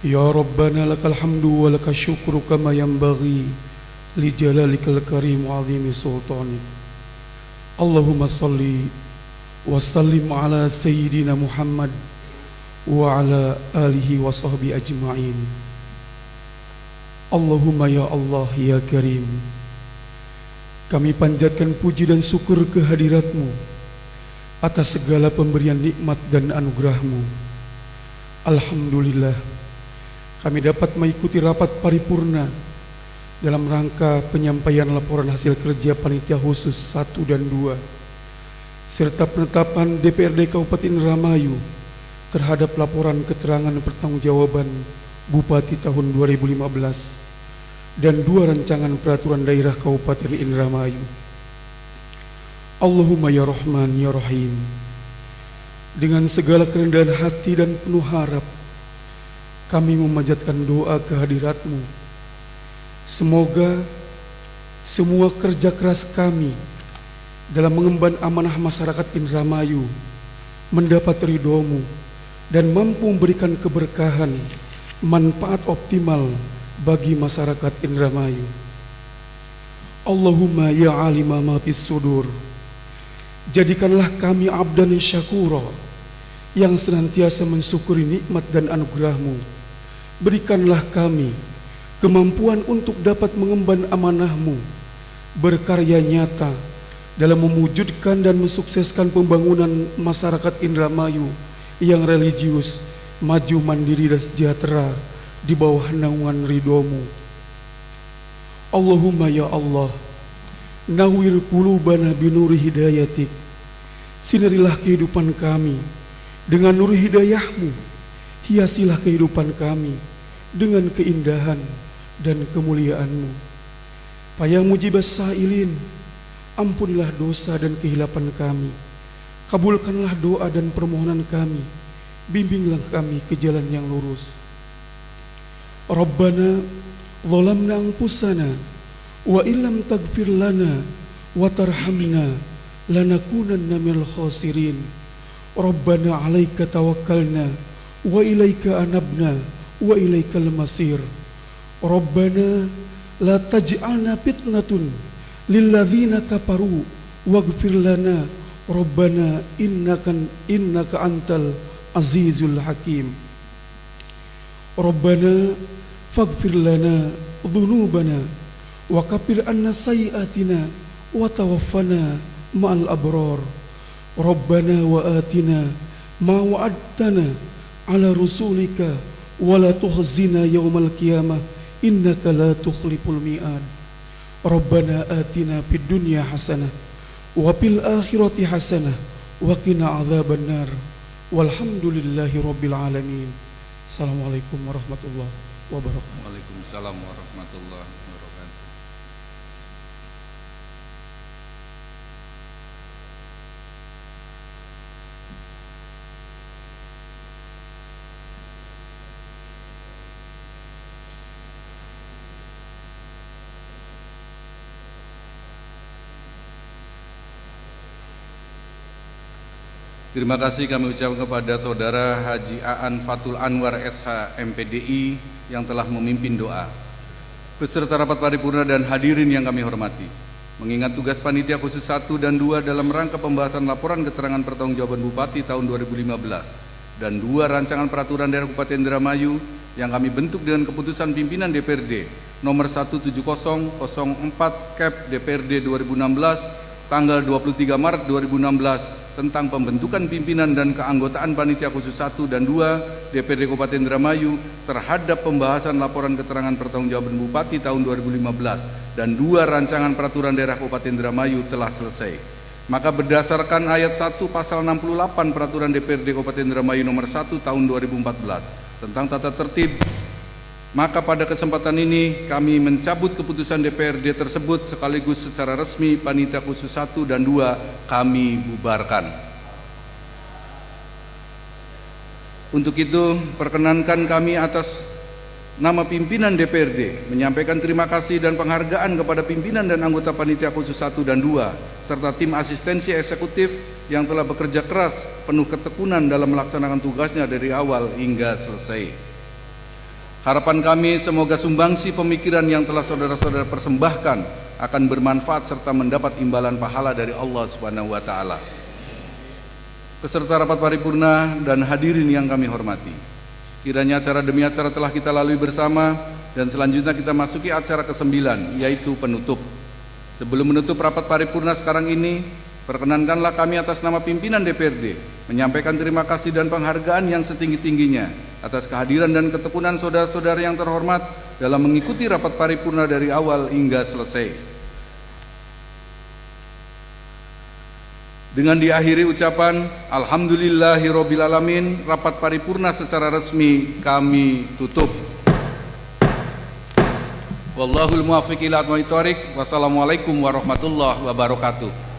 Ya Rabbana lakal hamdu wa lakal syukru kama yanbaghi li jalalikal karim wa azimi sultanik. Allahumma salli wa sallim ala sayyidina Muhammad wa ala alihi wa sahbihi ajma'in. Allahumma ya Allah ya Karim, kami panjatkan puji dan syukur kehadirat-Mu atas segala pemberian nikmat dan anugerah-Mu. Alhamdulillah, kami dapat mengikuti rapat paripurna dalam rangka penyampaian laporan hasil kerja Panitia Khusus 1 dan 2 serta penetapan DPRD Kabupaten Indramayu terhadap laporan keterangan pertanggungjawaban Bupati tahun 2015 dan 2 rancangan peraturan daerah Kabupaten Indramayu. Allahumma ya Rahman ya Rahim, dengan segala kerendahan hati dan penuh harap kami memanjatkan doa kehadirat-Mu. Semoga semua kerja keras kami dalam mengemban amanah masyarakat Indramayu mendapat ridho-Mu dan mampu memberikan keberkahan, manfaat optimal bagi masyarakat Indramayu. Allahumma ya alima ma fis sudur, jadikanlah kami abdan syakura yang senantiasa mensyukuri nikmat dan anugerah-Mu. Berikanlah kami kemampuan untuk dapat mengemban amanah-Mu, berkarya nyata dalam mewujudkan dan mensukseskan pembangunan masyarakat Indramayu yang religius, maju, mandiri dan sejahtera di bawah naungan ridho-Mu. Allahumma ya Allah, nawwir qulubana binuri hidayatik, sinarilah kehidupan kami dengan nur hidayah-Mu, hiasilah kehidupan kami dengan keindahan dan kemuliaan-Mu. Ya mujibas sa'ilin, ampunilah dosa dan kehilapan kami, kabulkanlah doa dan permohonan kami, bimbinglah kami ke jalan yang lurus. Rabbana zalamna anfusana wa illam taghfir lana wa tarhamna lanakunanna minal khasirin. Rabbana 'alaika tawakkalna wa ilaika anabna wa ilaikal masir. Rabbana la taj'alna fitnatun lilladzina kafaru waghfir lana Rabbana innaka antal azizul hakim. Rabbana faghfir lana dhunubana wa kaffir anna sayyi'atina wa tawaffana ma'al abrar. Rabbana wa atina ma wa'adtana ala rusulika wa la tukhzina yawmal qiyamah innaka la tukhliful mi'ad. Rabbana atina fid dunya hasanah wa fil akhirati hasanah wa qina adzabannar. Walhamdulillahi rabbil alamin. Assalamualaikum warahmatullahi wabarakatuh. Waalaikumsalam warahmatullahi wabarakatuh. Terima kasih kami ucapkan kepada Saudara Haji Aan Fatul Anwar SH MPDI yang telah memimpin doa, beserta rapat paripurna dan hadirin yang kami hormati. Mengingat tugas Panitia Khusus 1 dan 2 dalam rangka pembahasan laporan keterangan pertanggungjawaban Bupati tahun 2015 dan 2 rancangan peraturan daerah Kabupaten Indramayu yang kami bentuk dengan keputusan pimpinan DPRD nomor 17004 Cap DPRD 2016 tanggal 23 Maret 2016 tentang pembentukan pimpinan dan keanggotaan Panitia Khusus 1 dan 2 DPRD Kabupaten Indramayu terhadap pembahasan laporan keterangan pertanggungjawaban Bupati tahun 2015 dan 2 rancangan peraturan daerah Kabupaten Indramayu telah selesai. Maka berdasarkan ayat 1 pasal 68 peraturan DPRD Kabupaten Indramayu nomor 1 tahun 2014 tentang tata tertib, maka pada kesempatan ini kami mencabut keputusan DPRD tersebut sekaligus secara resmi Panitia Khusus 1 dan 2 kami bubarkan. Untuk itu perkenankan kami atas nama pimpinan DPRD menyampaikan terima kasih dan penghargaan kepada pimpinan dan anggota panitia khusus 1 dan 2 serta tim asistensi eksekutif yang telah bekerja keras penuh ketekunan dalam melaksanakan tugasnya dari awal hingga selesai. Harapan kami semoga sumbangsi pemikiran yang telah saudara-saudara persembahkan akan bermanfaat serta mendapat imbalan pahala dari Allah Subhanahu wa taala. Peserta rapat paripurna dan hadirin yang kami hormati. Kiranya acara demi acara telah kita lalui bersama dan selanjutnya kita masuki acara ke-9 yaitu penutup. Sebelum menutup rapat paripurna sekarang ini, perkenankanlah kami atas nama pimpinan DPRD menyampaikan terima kasih dan penghargaan yang setinggi-tingginya atas kehadiran dan ketekunan saudara-saudara yang terhormat dalam mengikuti rapat paripurna dari awal hingga selesai. Dengan diakhiri ucapan Alhamdulillahirobbilalamin, rapat paripurna secara resmi kami tutup. Wallahul muwaffiq ila aqwamit thoriq. Wassalamualaikum warahmatullahi wabarakatuh.